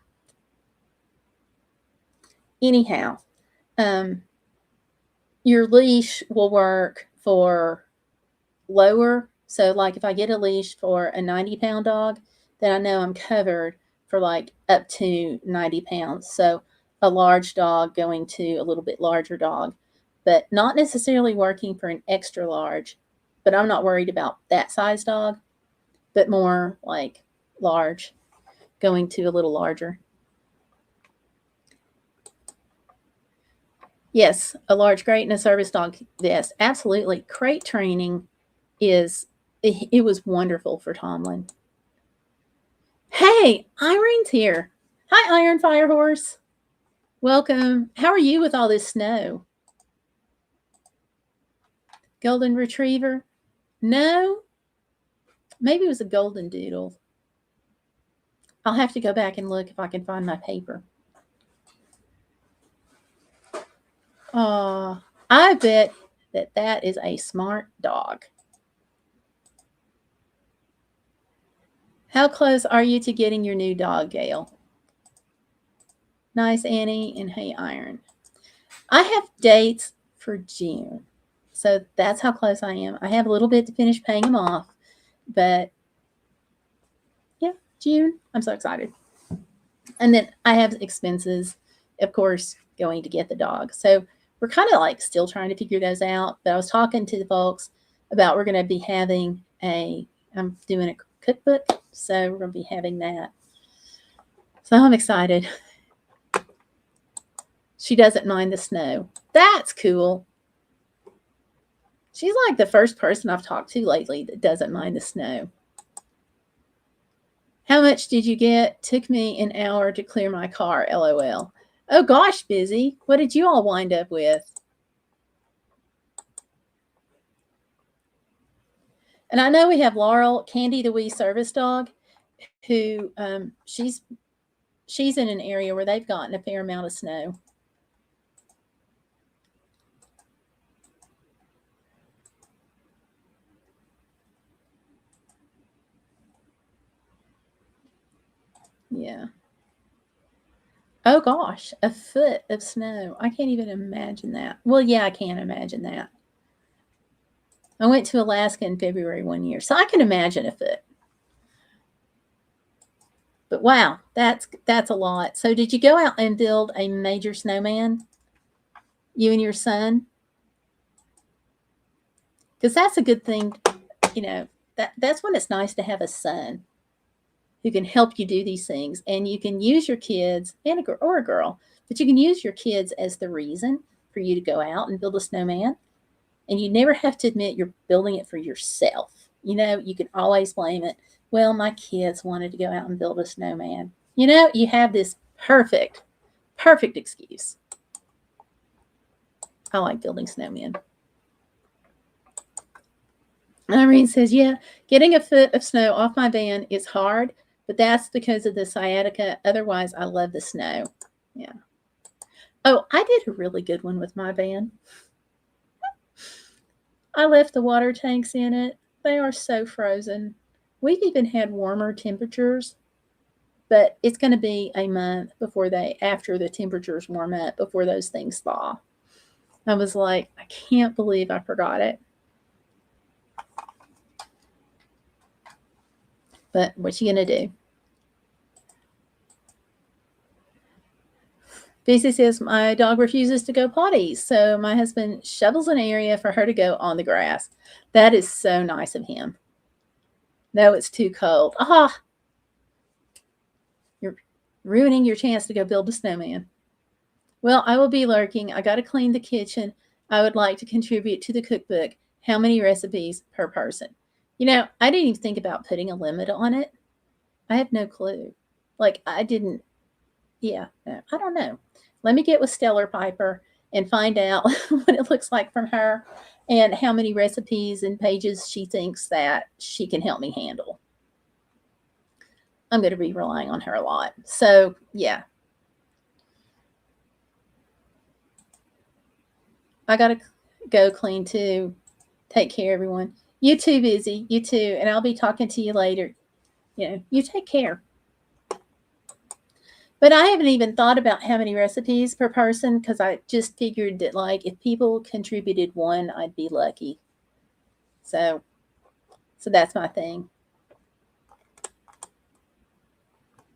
Anyhow, your leash will work for lower. So, like, if I get a leash for a 90-pound dog, then I know I'm covered for like up to 90 pounds. So, a large dog going to a little bit larger dog, but not necessarily working for an extra large. But I'm not worried about that size dog, but more like large going to a little larger. Yes, a large crate and a service dog. Yes, absolutely. Crate training it was wonderful for Tomlin. Hey, Iron's here. Hi, Iron Firehorse. Welcome. How are you with all this snow? Golden Retriever? No. Maybe it was a Golden Doodle. I'll have to go back and look if I can find my paper. I bet that is a smart dog. How close are you to getting your new dog, Gayle? Nice, Annie, and hey, Iron. I have dates for June, so that's how close I am. I have a little bit to finish paying them off, but yeah, June. I'm so excited. And then I have expenses, of course, going to get the dog. So we're kind of like still trying to figure those out. But I was talking to the folks about we're going to be having I'm doing a cookbook, so we're going to be having that. So I'm excited. She doesn't mind the snow. That's cool. She's like the first person I've talked to lately that doesn't mind the snow. How much did you get? Took me an hour to clear my car, LOL. Oh gosh, Busy. What did you all wind up with? And I know we have Laurel, Candy the wee service dog, who she's in an area where they've gotten a fair amount of snow. Yeah. Oh gosh, a foot of snow. I can't even imagine that. Well, yeah, I can imagine that. I went to Alaska in February one year, so I can imagine a foot. But wow, that's a lot. So did you go out and build a major snowman? You and your son? Because that's a good thing, you know, that's when it's nice to have a son who can help you do these things. And you can use your kids, and or a girl, but you can use your kids as the reason for you to go out and build a snowman. And you never have to admit you're building it for yourself. You know, you can always blame it. Well, my kids wanted to go out and build a snowman. You know, you have this perfect excuse. I like building snowmen. Irene says, yeah, getting a foot of snow off my van is hard, but that's because of the sciatica. Otherwise, I love the snow. Yeah. Oh, I did a really good one with my van. I left the water tanks in it. They are so frozen. We've even had warmer temperatures, but it's going to be a month after the temperatures warm up, before those things thaw. I was like, I can't believe I forgot it. But what you going to do? Daisy says, my dog refuses to go potty, so my husband shovels an area for her to go on the grass. That is so nice of him. No, it's too cold. Ah, you're ruining your chance to go build a snowman. Well, I will be lurking. I got to clean the kitchen. I would like to contribute to the cookbook. How many recipes per person? You know, I didn't even think about putting a limit on it. I have no clue. Like, I didn't. Yeah, I don't know. Let me get with Stellar Piper and find out what it looks like from her and how many recipes and pages she thinks that she can help me handle. I'm going to be relying on her a lot. So, yeah. I got to go clean too. Take care, everyone. You too, Busy. You too. And I'll be talking to you later. You know, you take care. But I haven't even thought about how many recipes per person, because I just figured that, like, if people contributed one, I'd be lucky. So that's my thing.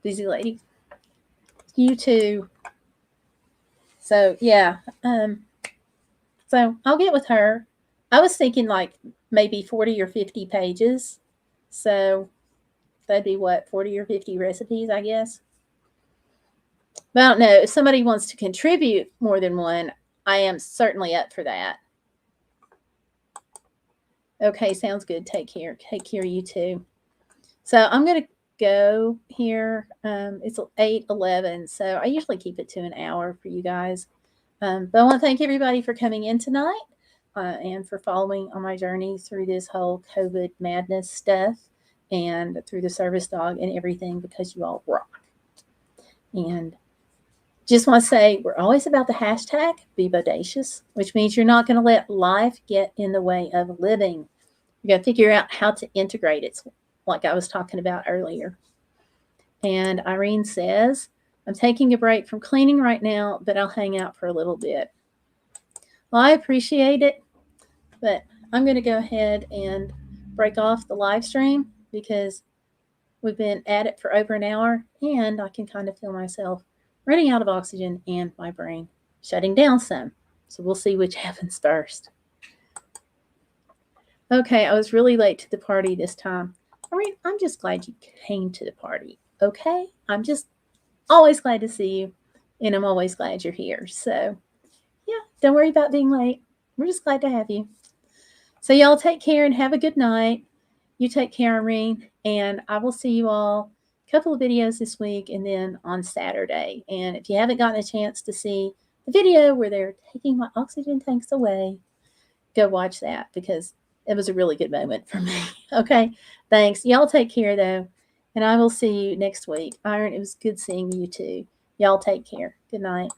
Busy lady. You too. So yeah. So I'll get with her. I was thinking like maybe 40 or 50 pages. So that'd be what, 40 or 50 recipes, I guess. But I don't know. If somebody wants to contribute more than one, I am certainly up for that. Okay, sounds good. Take care. Take care, you too. So I'm going to go here. It's 8:11, so I usually keep it to an hour for you guys. But I want to thank everybody for coming in tonight and for following on my journey through this whole COVID madness stuff and through the service dog and everything, because you all rock. And just want to say, we're always about the hashtag be Bodacious, which means you're not going to let life get in the way of living. You got to figure out how to integrate it, like I was talking about earlier. And Irene says, I'm taking a break from cleaning right now, but I'll hang out for a little bit. Well, I appreciate it, but I'm going to go ahead and break off the live stream because we've been at it for over an hour, and I can kind of feel myself running out of oxygen and my brain shutting down some. So we'll see which happens first. Okay, I was really late to the party this time. Irene, I'm just glad you came to the party. Okay? I'm just always glad to see you, and I'm always glad you're here. So, yeah, don't worry about being late. We're just glad to have you. So y'all take care and have a good night. You take care, Irene, and I will see you all a couple of videos this week and then on Saturday. And if you haven't gotten a chance to see the video where they're taking my oxygen tanks away, go watch that because it was a really good moment for me. Okay, thanks. Y'all take care though, and I will see you next week. Iron, it was good seeing you too. Y'all take care. Good night.